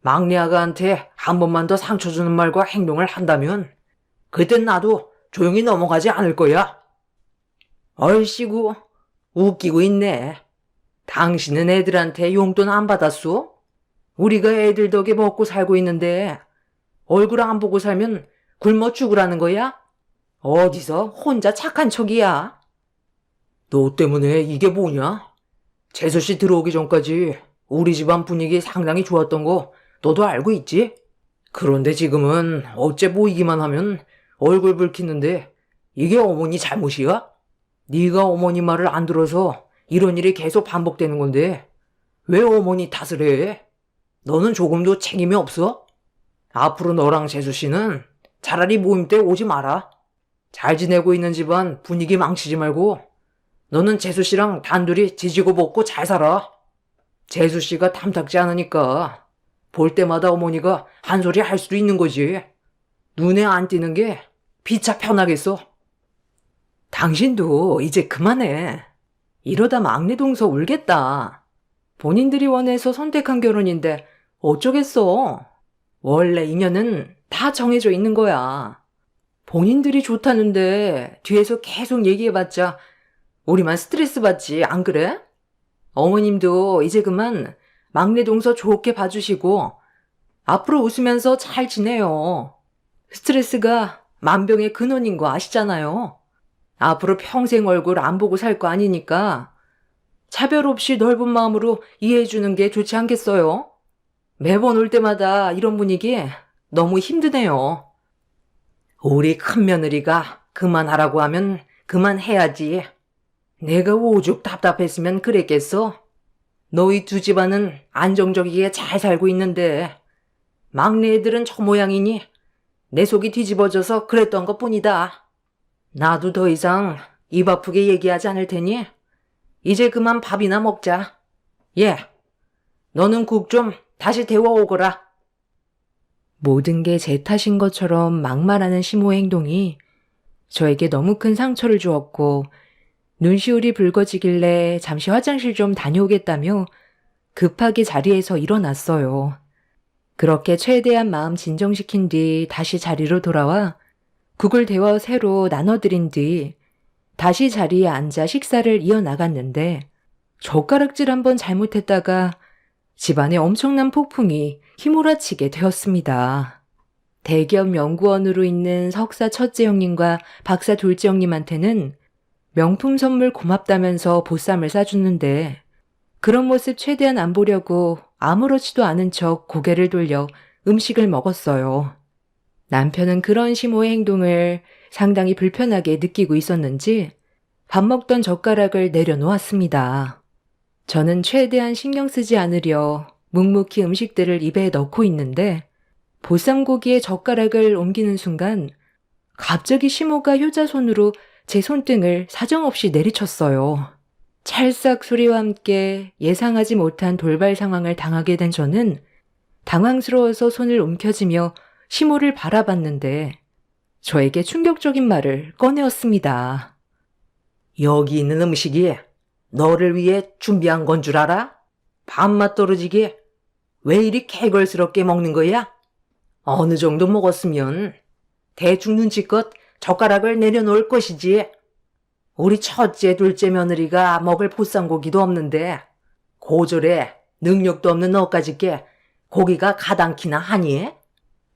막내 아가한테 한 번만 더 상처 주는 말과 행동을 한다면 그땐 나도 조용히 넘어가지 않을 거야. 얼씨구 웃기고 있네. 당신은 애들한테 용돈 안 받았소? 우리가 애들 덕에 먹고 살고 있는데 얼굴 안 보고 살면 굶어 죽으라는 거야? 어디서 혼자 착한 척이야? 너 때문에 이게 뭐냐? 재수씨 들어오기 전까지 우리 집안 분위기 상당히 좋았던 거 너도 알고 있지? 그런데 지금은 어째 모이기만 하면 얼굴 붉히는데 이게 어머니 잘못이야? 네가 어머니 말을 안 들어서 이런 일이 계속 반복되는 건데 왜 어머니 탓을 해? 너는 조금도 책임이 없어? 앞으로 너랑 재수씨는 차라리 모임 때 오지 마라. 잘 지내고 있는 집안 분위기 망치지 말고 너는 재수씨랑 단둘이 지지고 볶고 잘 살아. 재수씨가 탐탁지 않으니까 볼 때마다 어머니가 한 소리 할 수도 있는 거지. 눈에 안 띄는 게 피차 편하겠어. 당신도 이제 그만해. 이러다 막내 동서 울겠다. 본인들이 원해서 선택한 결혼인데 어쩌겠어. 원래 인연은 다 정해져 있는 거야. 본인들이 좋다는데 뒤에서 계속 얘기해봤자 우리만 스트레스 받지, 안 그래? 어머님도 이제 그만 막내 동서 좋게 봐주시고 앞으로 웃으면서 잘 지내요. 스트레스가 만병의 근원인 거 아시잖아요. 앞으로 평생 얼굴 안 보고 살 거 아니니까 차별 없이 넓은 마음으로 이해해주는 게 좋지 않겠어요? 매번 올 때마다 이런 분위기 너무 힘드네요. 우리 큰며느리가 그만하라고 하면 그만해야지. 내가 오죽 답답했으면 그랬겠어? 너희 두 집안은 안정적이게 잘 살고 있는데 막내 애들은 저 모양이니 내 속이 뒤집어져서 그랬던 것뿐이다. 나도 더 이상 입 아프게 얘기하지 않을 테니 이제 그만 밥이나 먹자. 예, 너는 국 좀 다시 데워오거라. 모든 게 제 탓인 것처럼 막말하는 시모의 행동이 저에게 너무 큰 상처를 주었고 눈시울이 붉어지길래 잠시 화장실 좀 다녀오겠다며 급하게 자리에서 일어났어요. 그렇게 최대한 마음 진정시킨 뒤 다시 자리로 돌아와 국을 데워 새로 나눠드린 뒤 다시 자리에 앉아 식사를 이어나갔는데 젓가락질 한번 잘못했다가 집안에 엄청난 폭풍이 휘몰아치게 되었습니다. 대기업 연구원으로 있는 석사 첫째 형님과 박사 둘째 형님한테는 명품 선물 고맙다면서 보쌈을 싸줬는데 그런 모습 최대한 안 보려고 아무렇지도 않은 척 고개를 돌려 음식을 먹었어요. 남편은 그런 시모의 행동을 상당히 불편하게 느끼고 있었는지 밥 먹던 젓가락을 내려놓았습니다. 저는 최대한 신경 쓰지 않으려 묵묵히 음식들을 입에 넣고 있는데 보쌈고기에 젓가락을 옮기는 순간 갑자기 시모가 효자 손으로 제 손등을 사정없이 내리쳤어요. 찰싹 소리와 함께 예상하지 못한 돌발 상황을 당하게 된 저는 당황스러워서 손을 움켜쥐며 시모를 바라봤는데 저에게 충격적인 말을 꺼내었습니다. 여기 있는 음식이 너를 위해 준비한 건 줄 알아? 밥맛 떨어지게 왜 이리 개걸스럽게 먹는 거야? 어느 정도 먹었으면 대충 눈치껏 젓가락을 내려놓을 것이지. 우리 첫째, 둘째 며느리가 먹을 보쌈고기도 없는데 고졸에 능력도 없는 너까짓게 고기가 가당키나 하니?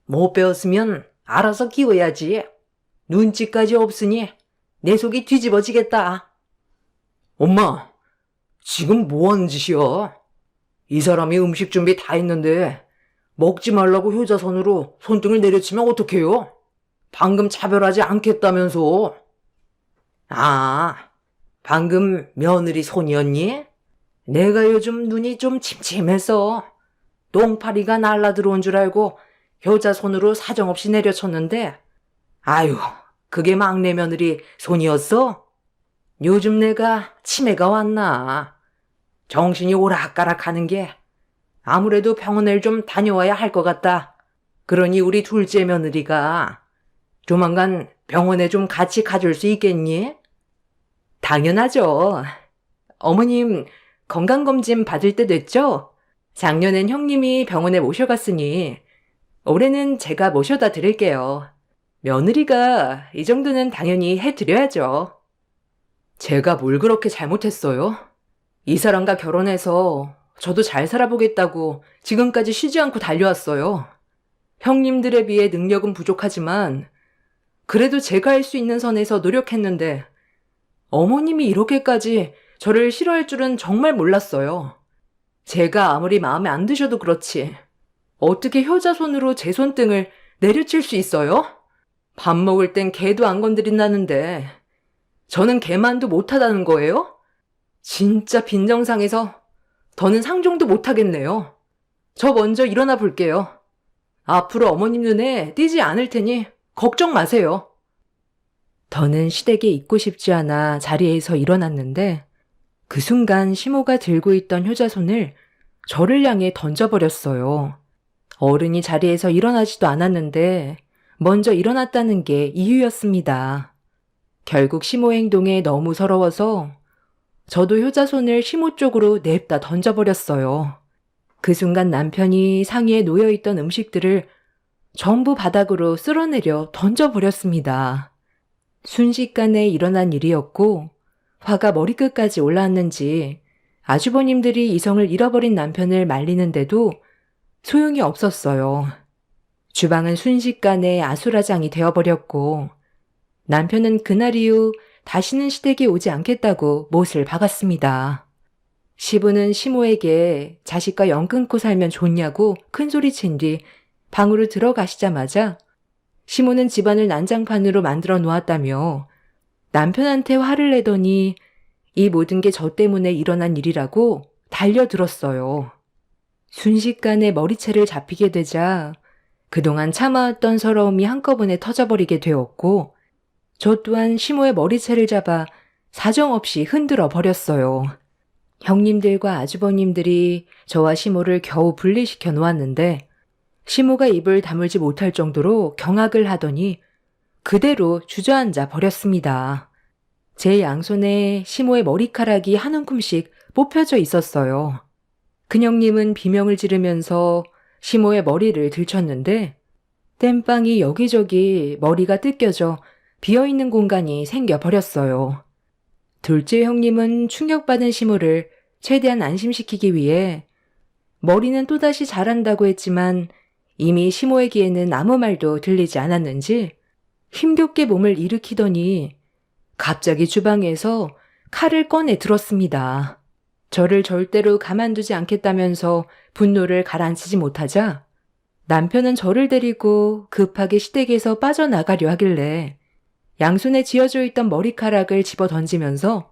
못 배웠으면 알아서 키워야지. 눈치까지 없으니 내 속이 뒤집어지겠다. 엄마, 지금 뭐 하는 짓이야? 이 사람이 음식 준비 다 했는데 먹지 말라고 효자손으로 손등을 내려치면 어떡해요? 방금 차별하지 않겠다면서. 아, 방금 며느리 손이었니? 내가 요즘 눈이 좀 침침해서 똥파리가 날라 들어온 줄 알고 효자 손으로 사정없이 내려쳤는데, 아유, 그게 막내 며느리 손이었어? 요즘 내가 치매가 왔나? 정신이 오락가락하는 게 아무래도 병원을 좀 다녀와야 할 것 같다. 그러니 우리 둘째 며느리가 조만간 병원에 좀 같이 가줄 수 있겠니? 당연하죠. 어머님 건강검진 받을 때 됐죠? 작년엔 형님이 병원에 모셔갔으니 올해는 제가 모셔다 드릴게요. 며느리가 이 정도는 당연히 해드려야죠. 제가 뭘 그렇게 잘못했어요? 이 사람과 결혼해서 저도 잘 살아보겠다고 지금까지 쉬지 않고 달려왔어요. 형님들에 비해 능력은 부족하지만 그래도 제가 할 수 있는 선에서 노력했는데 어머님이 이렇게까지 저를 싫어할 줄은 정말 몰랐어요. 제가 아무리 마음에 안 드셔도 그렇지 어떻게 효자 손으로 제 손등을 내려칠 수 있어요? 밥 먹을 땐 개도 안 건드린다는데 저는 개만도 못하다는 거예요? 진짜 빈정상해서 더는 상종도 못하겠네요. 저 먼저 일어나 볼게요. 앞으로 어머님 눈에 띄지 않을 테니 걱정 마세요. 더는 시댁에 있고 싶지 않아 자리에서 일어났는데 그 순간 시모가 들고 있던 효자손을 저를 향해 던져버렸어요. 어른이 자리에서 일어나지도 않았는데 먼저 일어났다는 게 이유였습니다. 결국 시모 행동에 너무 서러워서 저도 효자손을 시모 쪽으로 냅다 던져버렸어요. 그 순간 남편이 상위에 놓여있던 음식들을 전부 바닥으로 쓸어내려 던져버렸습니다. 순식간에 일어난 일이었고 화가 머리끝까지 올라왔는지 아주버님들이 이성을 잃어버린 남편을 말리는데도 소용이 없었어요. 주방은 순식간에 아수라장이 되어버렸고 남편은 그날 이후 다시는 시댁에 오지 않겠다고 못을 박았습니다. 시부는 시모에게 자식과 연 끊고 살면 좋냐고 큰소리친 뒤 방으로 들어가시자마자 시모는 집안을 난장판으로 만들어 놓았다며 남편한테 화를 내더니 이 모든 게 저 때문에 일어난 일이라고 달려들었어요. 순식간에 머리채를 잡히게 되자 그동안 참아왔던 서러움이 한꺼번에 터져버리게 되었고 저 또한 시모의 머리채를 잡아 사정없이 흔들어 버렸어요. 형님들과 아주버님들이 저와 시모를 겨우 분리시켜 놓았는데 시모가 입을 다물지 못할 정도로 경악을 하더니 그대로 주저앉아 버렸습니다. 제 양손에 시모의 머리카락이 한 움큼씩 뽑혀져 있었어요. 큰형님은 비명을 지르면서 시모의 머리를 들쳤는데 땜빵이 여기저기 머리가 뜯겨져 비어있는 공간이 생겨버렸어요. 둘째 형님은 충격받은 시모를 최대한 안심시키기 위해 머리는 또다시 자란다고 했지만 이미 시모의 귀에는 아무 말도 들리지 않았는지 힘겹게 몸을 일으키더니 갑자기 주방에서 칼을 꺼내 들었습니다. 저를 절대로 가만두지 않겠다면서 분노를 가라앉히지 못하자 남편은 저를 데리고 급하게 시댁에서 빠져나가려 하길래 양손에 쥐어져 있던 머리카락을 집어 던지면서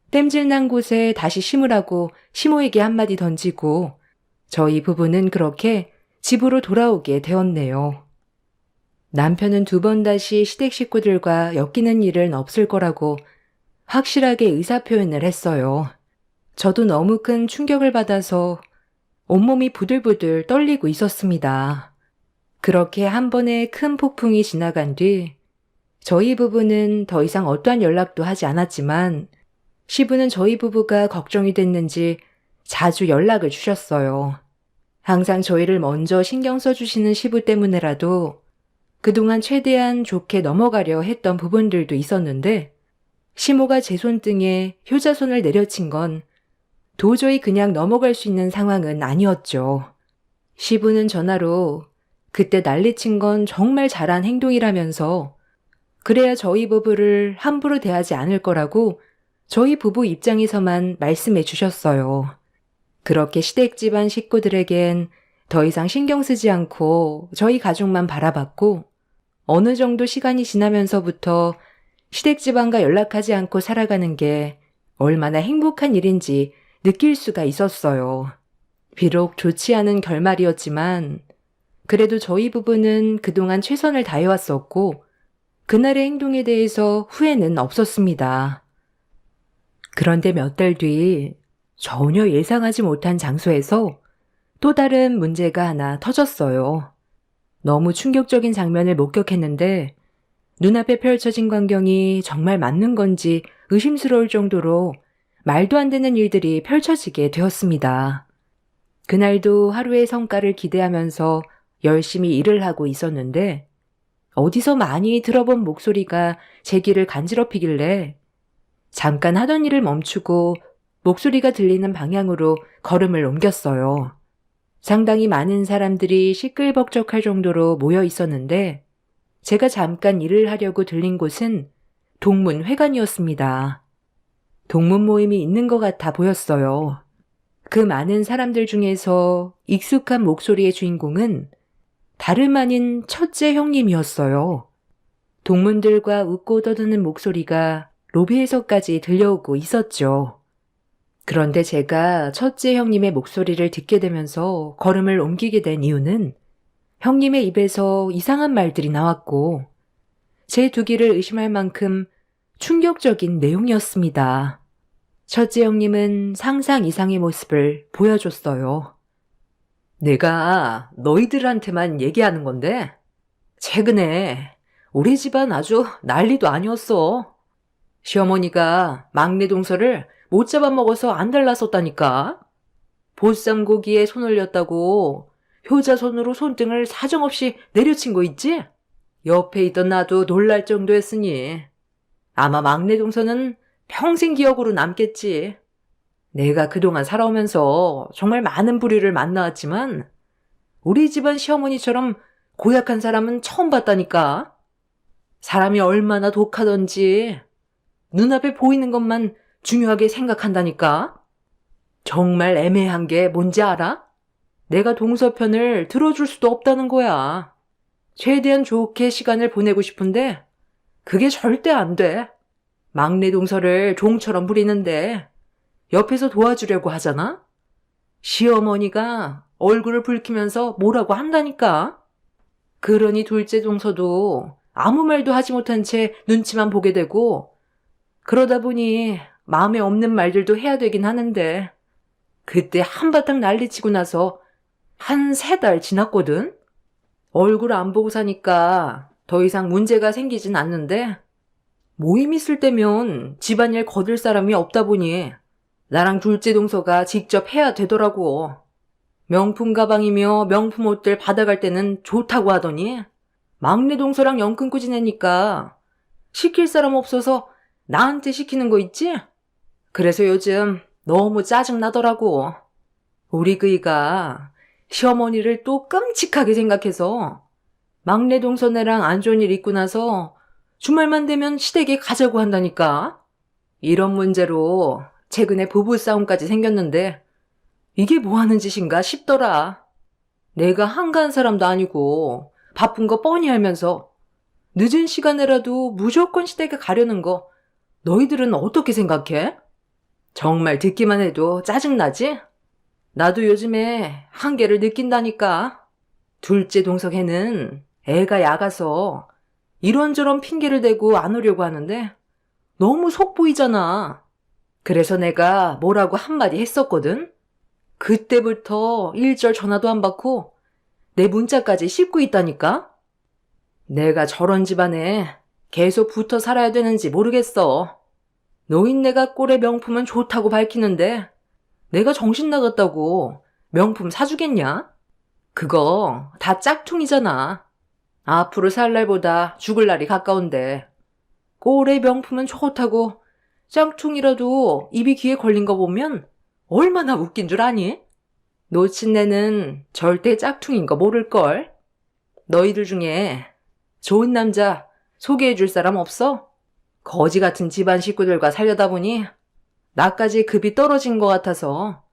땜질난 곳에 다시 심으라고 시모에게 한마디 던지고 저희 부부는 그렇게 집으로 돌아오게 되었네요. 남편은 두 번 다시 시댁 식구들과 엮이는 일은 없을 거라고 확실하게 의사표현을 했어요. 저도 너무 큰 충격을 받아서 온몸이 부들부들 떨리고 있었습니다. 그렇게 한 번의 큰 폭풍이 지나간 뒤 저희 부부는 더 이상 어떠한 연락도 하지 않았지만 시부는 저희 부부가 걱정이 됐는지 자주 연락을 주셨어요. 항상 저희를 먼저 신경 써주시는 시부 때문에라도 그동안 최대한 좋게 넘어가려 했던 부분들도 있었는데 시모가 제 손등에 효자손을 내려친 건 도저히 그냥 넘어갈 수 있는 상황은 아니었죠. 시부는 전화로 그때 난리친 건 정말 잘한 행동이라면서 그래야 저희 부부를 함부로 대하지 않을 거라고 저희 부부 입장에서만 말씀해 주셨어요. 그렇게 시댁 집안 식구들에겐 더 이상 신경 쓰지 않고 저희 가족만 바라봤고 어느 정도 시간이 지나면서부터 시댁 집안과 연락하지 않고 살아가는 게 얼마나 행복한 일인지 느낄 수가 있었어요. 비록 좋지 않은 결말이었지만 그래도 저희 부부는 그동안 최선을 다해왔었고 그날의 행동에 대해서 후회는 없었습니다. 그런데 몇 달 뒤 전혀 예상하지 못한 장소에서 또 다른 문제가 하나 터졌어요. 너무 충격적인 장면을 목격했는데 눈앞에 펼쳐진 광경이 정말 맞는 건지 의심스러울 정도로 말도 안 되는 일들이 펼쳐지게 되었습니다. 그날도 하루의 성과를 기대하면서 열심히 일을 하고 있었는데 어디서 많이 들어본 목소리가 제 귀를 간지럽히길래 잠깐 하던 일을 멈추고 목소리가 들리는 방향으로 걸음을 옮겼어요. 상당히 많은 사람들이 시끌벅적할 정도로 모여 있었는데 제가 잠깐 일을 하려고 들린 곳은 동문회관이었습니다. 동문 모임이 있는 것 같아 보였어요. 그 많은 사람들 중에서 익숙한 목소리의 주인공은 다름 아닌 첫째 형님이었어요. 동문들과 웃고 떠드는 목소리가 로비에서까지 들려오고 있었죠. 그런데 제가 첫째 형님의 목소리를 듣게 되면서 걸음을 옮기게 된 이유는 형님의 입에서 이상한 말들이 나왔고 제 두 귀를 의심할 만큼 충격적인 내용이었습니다. 첫째 형님은 상상 이상의 모습을 보여줬어요. 내가 너희들한테만 얘기하는 건데 최근에 우리 집안 아주 난리도 아니었어. 시어머니가 막내 동서를 못 잡아먹어서 안달났었다니까. 보쌈 고기에 손 올렸다고 효자 손으로 손등을 사정없이 내려친 거 있지? 옆에 있던 나도 놀랄 정도였으니 아마 막내 동서는 평생 기억으로 남겠지. 내가 그동안 살아오면서 정말 많은 부류를 만나왔지만 우리 집안 시어머니처럼 고약한 사람은 처음 봤다니까. 사람이 얼마나 독하던지 눈앞에 보이는 것만 중요하게 생각한다니까. 정말 애매한 게 뭔지 알아? 내가 동서 편을 들어줄 수도 없다는 거야. 최대한 좋게 시간을 보내고 싶은데 그게 절대 안 돼. 막내 동서를 종처럼 부리는데 옆에서 도와주려고 하잖아? 시어머니가 얼굴을 붉히면서 뭐라고 한다니까? 그러니 둘째 동서도 아무 말도 하지 못한 채 눈치만 보게 되고 그러다 보니 마음에 없는 말들도 해야 되긴 하는데 그때 한바탕 난리치고 나서 한 3달 지났거든? 얼굴 안 보고 사니까 더 이상 문제가 생기진 않는데 모임 있을 때면 집안일 거들 사람이 없다 보니 나랑 둘째 동서가 직접 해야 되더라고. 명품 가방이며 명품 옷들 받아갈 때는 좋다고 하더니 막내 동서랑 연 끊고 지내니까 시킬 사람 없어서 나한테 시키는 거 있지? 그래서 요즘 너무 짜증나더라고. 우리 그이가 시어머니를 또 끔찍하게 생각해서 막내 동서네랑 안 좋은 일 있고 나서 주말만 되면 시댁에 가자고 한다니까. 이런 문제로 최근에 부부싸움까지 생겼는데 이게 뭐 하는 짓인가 싶더라. 내가 한가한 사람도 아니고 바쁜 거 뻔히 알면서 늦은 시간에라도 무조건 시댁에 가려는 거 너희들은 어떻게 생각해? 정말 듣기만 해도 짜증나지? 나도 요즘에 한계를 느낀다니까. 둘째 동석애는 애가 약아서 이런저런 핑계를 대고 안 오려고 하는데 너무 속 보이잖아. 그래서 내가 뭐라고 한마디 했었거든? 그때부터 일절 전화도 안 받고 내 문자까지 씹고 있다니까? 내가 저런 집안에 계속 붙어 살아야 되는지 모르겠어. 노인네가 꼴의 명품은 좋다고 밝히는데 내가 정신 나갔다고 명품 사주겠냐? 그거 다 짝퉁이잖아. 앞으로 살 날보다 죽을 날이 가까운데 꼴의 명품은 좋다고 짝퉁이라도 입이 귀에 걸린 거 보면 얼마나 웃긴 줄 아니? 노친네는 절대 짝퉁인 거 모를걸? 너희들 중에 좋은 남자 소개해 줄 사람 없어? 거지 같은 집안 식구들과 살려다 보니 나까지 급이 떨어진 것 같아서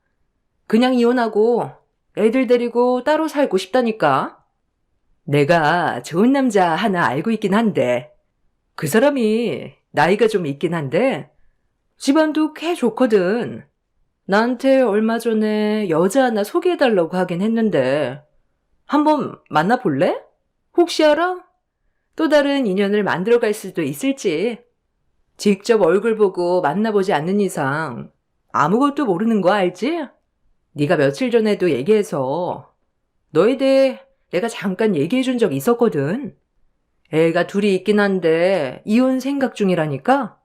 그냥 이혼하고 애들 데리고 따로 살고 싶다니까. 내가 좋은 남자 하나 알고 있긴 한데 그 사람이 나이가 좀 있긴 한데 집안도 꽤 좋거든. 나한테 얼마 전에 여자 하나 소개해달라고 하긴 했는데 한번 만나볼래? 혹시 알아? 또 다른 인연을 만들어갈 수도 있을지. 직접 얼굴 보고 만나보지 않는 이상 아무것도 모르는 거 알지? 네가 며칠 전에도 얘기해서 너에 대해 내가 잠깐 얘기해준 적 있었거든. 애가 둘이 있긴 한데 이혼 생각 중이라니까?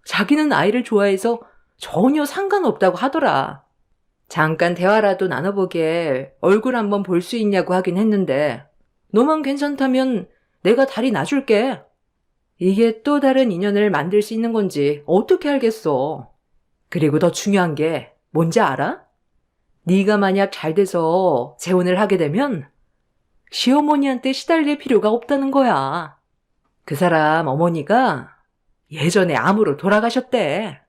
자기는 아이를 좋아해서 전혀 상관없다고 하더라. 잠깐 대화라도 나눠보게 얼굴 한번 볼 수 있냐고 하긴 했는데 너만 괜찮다면 내가 다리 놔줄게. 이게 또 다른 인연을 만들 수 있는 건지 어떻게 알겠어. 그리고 더 중요한 게 뭔지 알아? 네가 만약 잘 돼서 재혼을 하게 되면 시어머니한테 시달릴 필요가 없다는 거야. 그 사람 어머니가 예전에 암으로 돌아가셨대.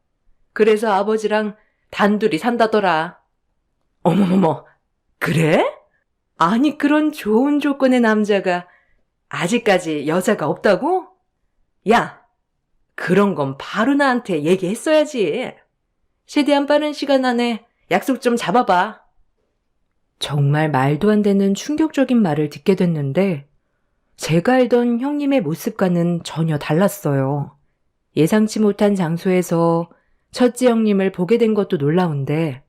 그래서 아버지랑 단둘이 산다더라. 어머머머, 그래? 아니 그런 좋은 조건의 남자가 아직까지 여자가 없다고? 야, 그런 건 바로 나한테 얘기했어야지. 최대한 빠른 시간 안에 약속 좀 잡아봐. 정말 말도 안 되는 충격적인 말을 듣게 됐는데 제가 알던 형님의 모습과는 전혀 달랐어요. 예상치 못한 장소에서 첫째 형님을 보게 된 것도 놀라운데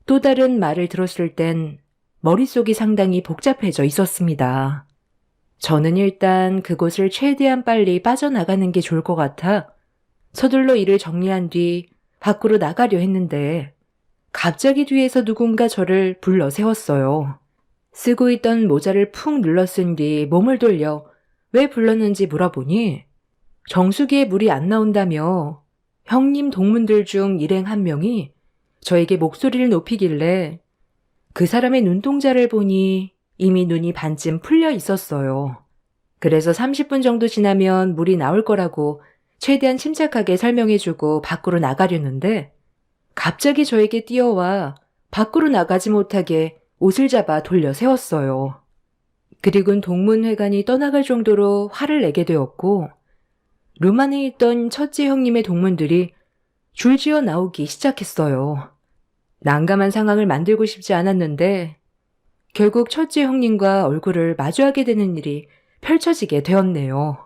또 다른 말을 들었을 땐 머릿속이 상당히 복잡해져 있었습니다. 저는 일단 그곳을 최대한 빨리 빠져나가는 게 좋을 것 같아 서둘러 일을 정리한 뒤 밖으로 나가려 했는데 갑자기 뒤에서 누군가 저를 불러 세웠어요. 쓰고 있던 모자를 푹 눌러 쓴 뒤 몸을 돌려 왜 불렀는지 물어보니 정수기에 물이 안 나온다며 형님 동문들 중 일행 한 명이 저에게 목소리를 높이길래 그 사람의 눈동자를 보니 이미 눈이 반쯤 풀려 있었어요. 그래서 30분 정도 지나면 물이 나올 거라고 최대한 침착하게 설명해주고 밖으로 나가려는데 갑자기 저에게 뛰어와 밖으로 나가지 못하게 옷을 잡아 돌려 세웠어요. 그리곤 동문회관이 떠나갈 정도로 화를 내게 되었고 룸 안에 있던 첫째 형님의 동문들이 줄지어 나오기 시작했어요. 난감한 상황을 만들고 싶지 않았는데 결국 첫째 형님과 얼굴을 마주하게 되는 일이 펼쳐지게 되었네요.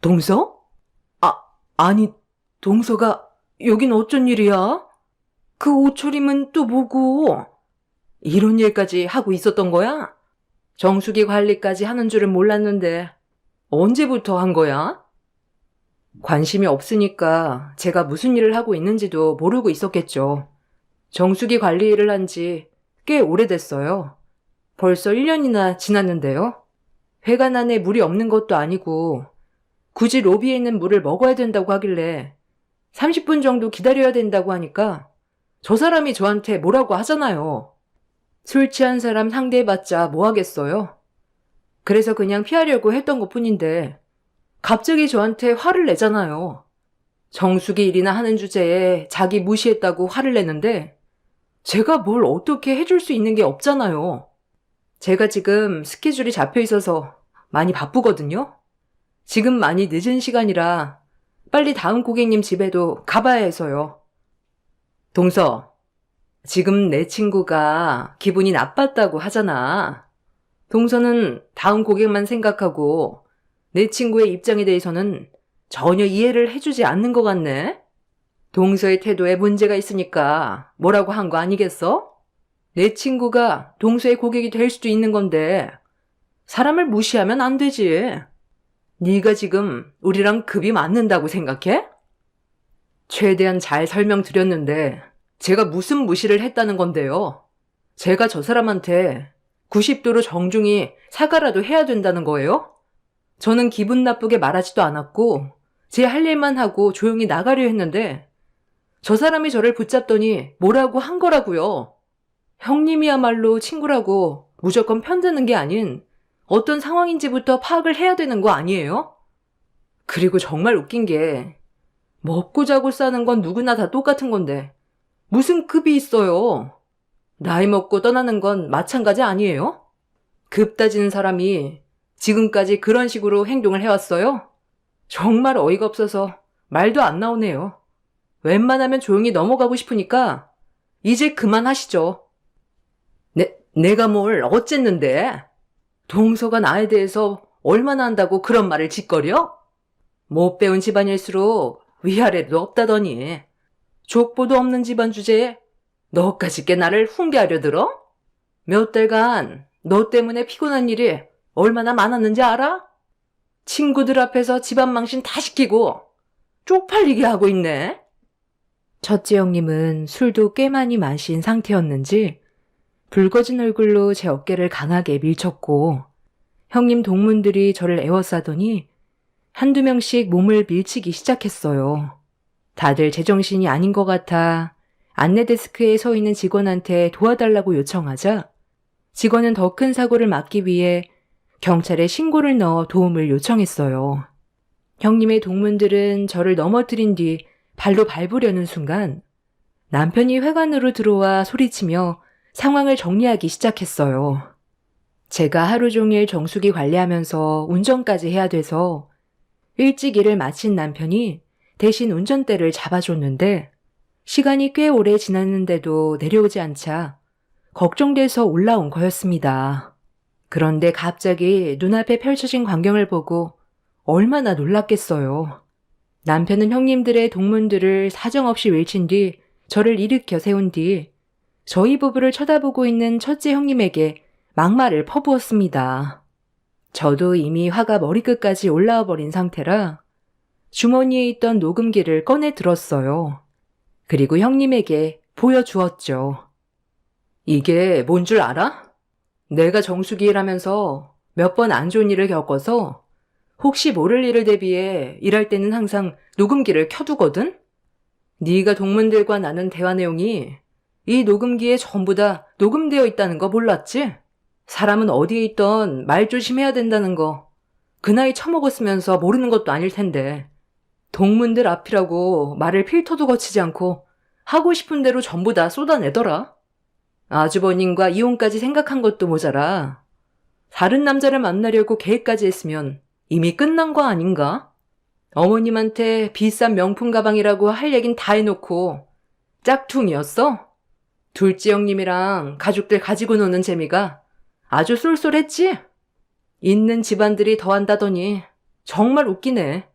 동서? 아니, 동서가 여긴 어쩐 일이야? 그 옷차림은 또 뭐고? 이런 일까지 하고 있었던 거야? 정수기 관리까지 하는 줄은 몰랐는데 언제부터 한 거야? 관심이 없으니까 제가 무슨 일을 하고 있는지도 모르고 있었겠죠. 정수기 관리 일을 한 지 꽤 오래됐어요. 벌써 1년이나 지났는데요. 회관 안에 물이 없는 것도 아니고 굳이 로비에 있는 물을 먹어야 된다고 하길래 30분 정도 기다려야 된다고 하니까 저 사람이 저한테 뭐라고 하잖아요. 술 취한 사람 상대해봤자 뭐 하겠어요. 그래서 그냥 피하려고 했던 것뿐인데 갑자기 저한테 화를 내잖아요. 정수기 일이나 하는 주제에 자기 무시했다고 화를 내는데 제가 뭘 어떻게 해줄 수 있는 게 없잖아요. 제가 지금 스케줄이 잡혀 있어서 많이 바쁘거든요. 지금 많이 늦은 시간이라 빨리 다음 고객님 집에도 가봐야 해서요. 동서, 지금 내 친구가 기분이 나빴다고 하잖아. 동서는 다음 고객만 생각하고 내 친구의 입장에 대해서는 전혀 이해를 해주지 않는 것 같네. 동서의 태도에 문제가 있으니까 뭐라고 한 거 아니겠어? 내 친구가 동서의 고객이 될 수도 있는 건데 사람을 무시하면 안 되지. 네가 지금 우리랑 급이 맞는다고 생각해? 최대한 잘 설명드렸는데 제가 무슨 무시를 했다는 건데요. 제가 저 사람한테 90도로 정중히 사과라도 해야 된다는 거예요? 저는 기분 나쁘게 말하지도 않았고 제 할 일만 하고 조용히 나가려 했는데 저 사람이 저를 붙잡더니 뭐라고 한 거라고요. 형님이야말로 친구라고 무조건 편드는 게 아닌 어떤 상황인지부터 파악을 해야 되는 거 아니에요? 그리고 정말 웃긴 게 먹고 자고 싸는 건 누구나 다 똑같은 건데 무슨 급이 있어요. 나이 먹고 떠나는 건 마찬가지 아니에요? 급 따지는 사람이 지금까지 그런 식으로 행동을 해왔어요? 정말 어이가 없어서 말도 안 나오네요. 웬만하면 조용히 넘어가고 싶으니까 이제 그만하시죠. 내가 뭘 어쨌는데? 동서가 나에 대해서 얼마나 한다고 그런 말을 짓거려? 못 배운 집안일수록 위아래도 없다더니 족보도 없는 집안 주제에 너까지 꽤 나를 훈계하려 들어? 몇 달간 너 때문에 피곤한 일이 얼마나 많았는지 알아? 친구들 앞에서 집안 망신 다 시키고 쪽팔리게 하고 있네. 첫째 형님은 술도 꽤 많이 마신 상태였는지 붉어진 얼굴로 제 어깨를 강하게 밀쳤고 형님 동문들이 저를 에워싸더니 한두 명씩 몸을 밀치기 시작했어요. 다들 제정신이 아닌 것 같아 안내 데스크에 서 있는 직원한테 도와달라고 요청하자 직원은 더 큰 사고를 막기 위해 경찰에 신고를 넣어 도움을 요청했어요. 형님의 동문들은 저를 넘어뜨린 뒤 발로 밟으려는 순간 남편이 회관으로 들어와 소리치며 상황을 정리하기 시작했어요. 제가 하루 종일 정수기 관리하면서 운전까지 해야 돼서 일찍 일을 마친 남편이 대신 운전대를 잡아줬는데 시간이 꽤 오래 지났는데도 내려오지 않자 걱정돼서 올라온 거였습니다. 그런데 갑자기 눈앞에 펼쳐진 광경을 보고 얼마나 놀랐겠어요. 남편은 형님들의 동문들을 사정없이 외친 뒤 저를 일으켜 세운 뒤 저희 부부를 쳐다보고 있는 첫째 형님에게 막말을 퍼부었습니다. 저도 이미 화가 머리끝까지 올라와 버린 상태라 주머니에 있던 녹음기를 꺼내 들었어요. 그리고 형님에게 보여주었죠. 이게 뭔 줄 알아? 내가 정수기 일하면서 몇 번 안 좋은 일을 겪어서 혹시 모를 일을 대비해 일할 때는 항상 녹음기를 켜두거든? 네가 동문들과 나눈 대화 내용이 이 녹음기에 전부 다 녹음되어 있다는 거 몰랐지? 사람은 어디에 있던 말 조심해야 된다는 거 그 나이 처먹었으면서 모르는 것도 아닐 텐데 동문들 앞이라고 말을 필터도 거치지 않고 하고 싶은 대로 전부 다 쏟아내더라. 아주버님과 이혼까지 생각한 것도 모자라 다른 남자를 만나려고 계획까지 했으면 이미 끝난 거 아닌가? 어머님한테 비싼 명품 가방이라고 할 얘긴 다 해놓고 짝퉁이었어? 둘째 형님이랑 가족들 가지고 노는 재미가 아주 쏠쏠했지? 있는 집안들이 더한다더니 정말 웃기네.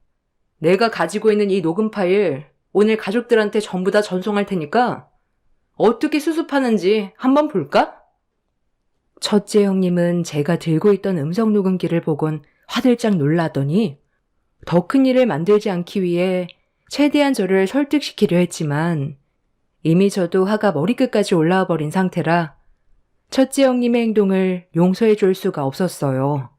내가 가지고 있는 이 녹음 파일 오늘 가족들한테 전부 다 전송할 테니까 어떻게 수습하는지 한번 볼까? 첫째 형님은 제가 들고 있던 음성 녹음기를 보곤 화들짝 놀라더니 더 큰 일을 만들지 않기 위해 최대한 저를 설득시키려 했지만 이미 저도 화가 머리끝까지 올라와 버린 상태라 첫째 형님의 행동을 용서해 줄 수가 없었어요.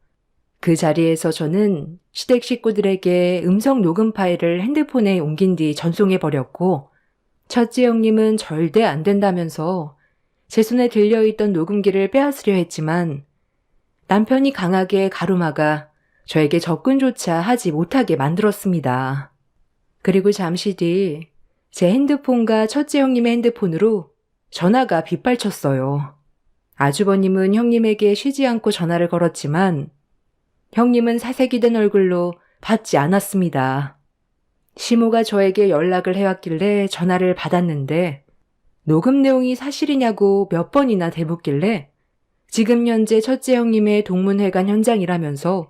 그 자리에서 저는 시댁 식구들에게 음성 녹음 파일을 핸드폰에 옮긴 뒤 전송해 버렸고 첫째 형님은 절대 안 된다면서 제 손에 들려있던 녹음기를 빼앗으려 했지만 남편이 강하게 가로막아 저에게 접근조차 하지 못하게 만들었습니다. 그리고 잠시 뒤 제 핸드폰과 첫째 형님의 핸드폰으로 전화가 빗발쳤어요. 아주버님은 형님에게 쉬지 않고 전화를 걸었지만 형님은 사색이 된 얼굴로 받지 않았습니다. 시모가 저에게 연락을 해왔길래 전화를 받았는데 녹음 내용이 사실이냐고 몇 번이나 대묻길래 지금 현재 첫째 형님의 동문회관 현장이라면서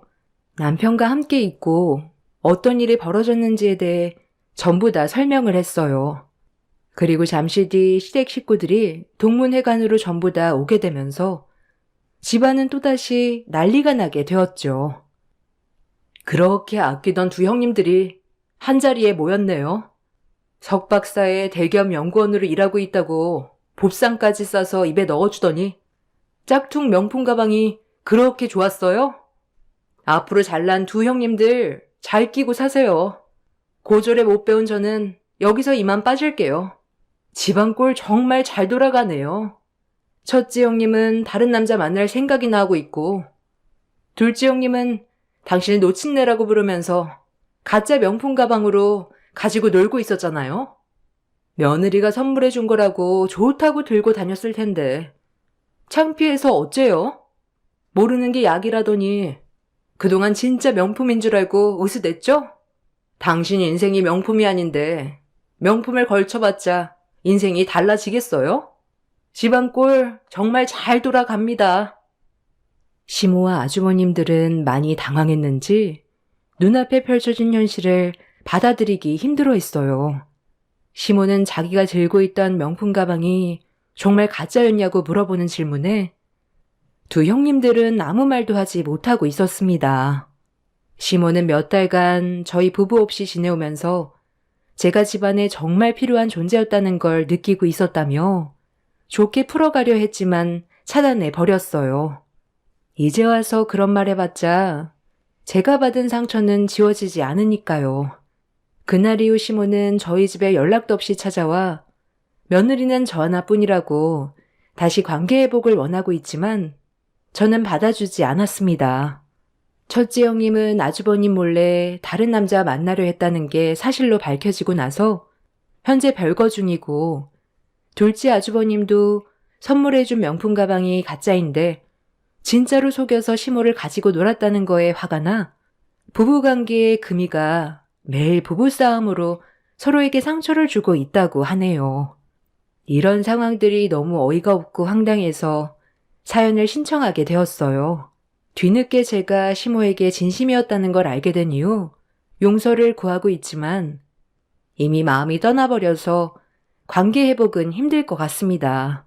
남편과 함께 있고 어떤 일이 벌어졌는지에 대해 전부 다 설명을 했어요. 그리고 잠시 뒤 시댁 식구들이 동문회관으로 전부 다 오게 되면서 집안은 또다시 난리가 나게 되었죠. 그렇게 아끼던 두 형님들이 한자리에 모였네요. 석 박사의 대기업 연구원으로 일하고 있다고 봅상까지 싸서 입에 넣어주더니 짝퉁 명품 가방이 그렇게 좋았어요? 앞으로 잘난 두 형님들 잘 끼고 사세요. 고졸에 못 배운 저는 여기서 이만 빠질게요. 집안 꼴 정말 잘 돌아가네요. 첫째 형님은 다른 남자 만날 생각이나 하고 있고, 둘째 형님은 당신을 놓친내라고 부르면서 가짜 명품 가방으로 가지고 놀고 있었잖아요. 며느리가 선물해 준 거라고 좋다고 들고 다녔을 텐데 창피해서 어째요? 모르는 게 약이라더니 그동안 진짜 명품인 줄 알고 으스댔죠? 당신 인생이 명품이 아닌데 명품을 걸쳐봤자 인생이 달라지겠어요? 집안 꼴 정말 잘 돌아갑니다. 시모와 아주버님들은 많이 당황했는지 눈앞에 펼쳐진 현실을 받아들이기 힘들어했어요. 시모는 자기가 들고 있던 명품 가방이 정말 가짜였냐고 물어보는 질문에 두 형님들은 아무 말도 하지 못하고 있었습니다. 시모는 몇 달간 저희 부부 없이 지내오면서 제가 집안에 정말 필요한 존재였다는 걸 느끼고 있었다며 좋게 풀어가려 했지만 차단해 버렸어요. 이제 와서 그런 말 해봤자 제가 받은 상처는 지워지지 않으니까요. 그날 이후 시모는 저희 집에 연락도 없이 찾아와 며느리는 저 하나뿐이라고 다시 관계 회복을 원하고 있지만 저는 받아주지 않았습니다. 첫째 형님은 아주버님 몰래 다른 남자 만나려 했다는 게 사실로 밝혀지고 나서 현재 별거 중이고, 둘째 아주버님도 선물해준 명품 가방이 가짜인데 진짜로 속여서 시모를 가지고 놀았다는 거에 화가 나 부부관계의 금이가 매일 부부싸움으로 서로에게 상처를 주고 있다고 하네요. 이런 상황들이 너무 어이가 없고 황당해서 사연을 신청하게 되었어요. 뒤늦게 제가 시모에게 진심이었다는 걸 알게 된 이후 용서를 구하고 있지만 이미 마음이 떠나버려서 관계 회복은 힘들 것 같습니다.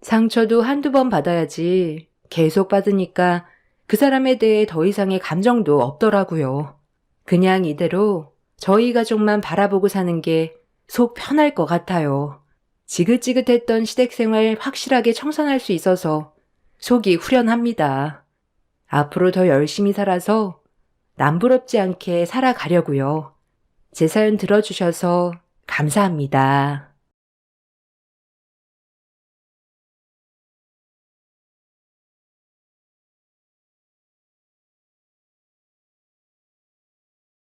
상처도 한두 번 받아야지 계속 받으니까 그 사람에 대해 더 이상의 감정도 없더라고요. 그냥 이대로 저희 가족만 바라보고 사는 게 속 편할 것 같아요. 지긋지긋했던 시댁 생활 확실하게 청산할 수 있어서 속이 후련합니다. 앞으로 더 열심히 살아서 남부럽지 않게 살아가려고요. 제 사연 들어주셔서 감사합니다.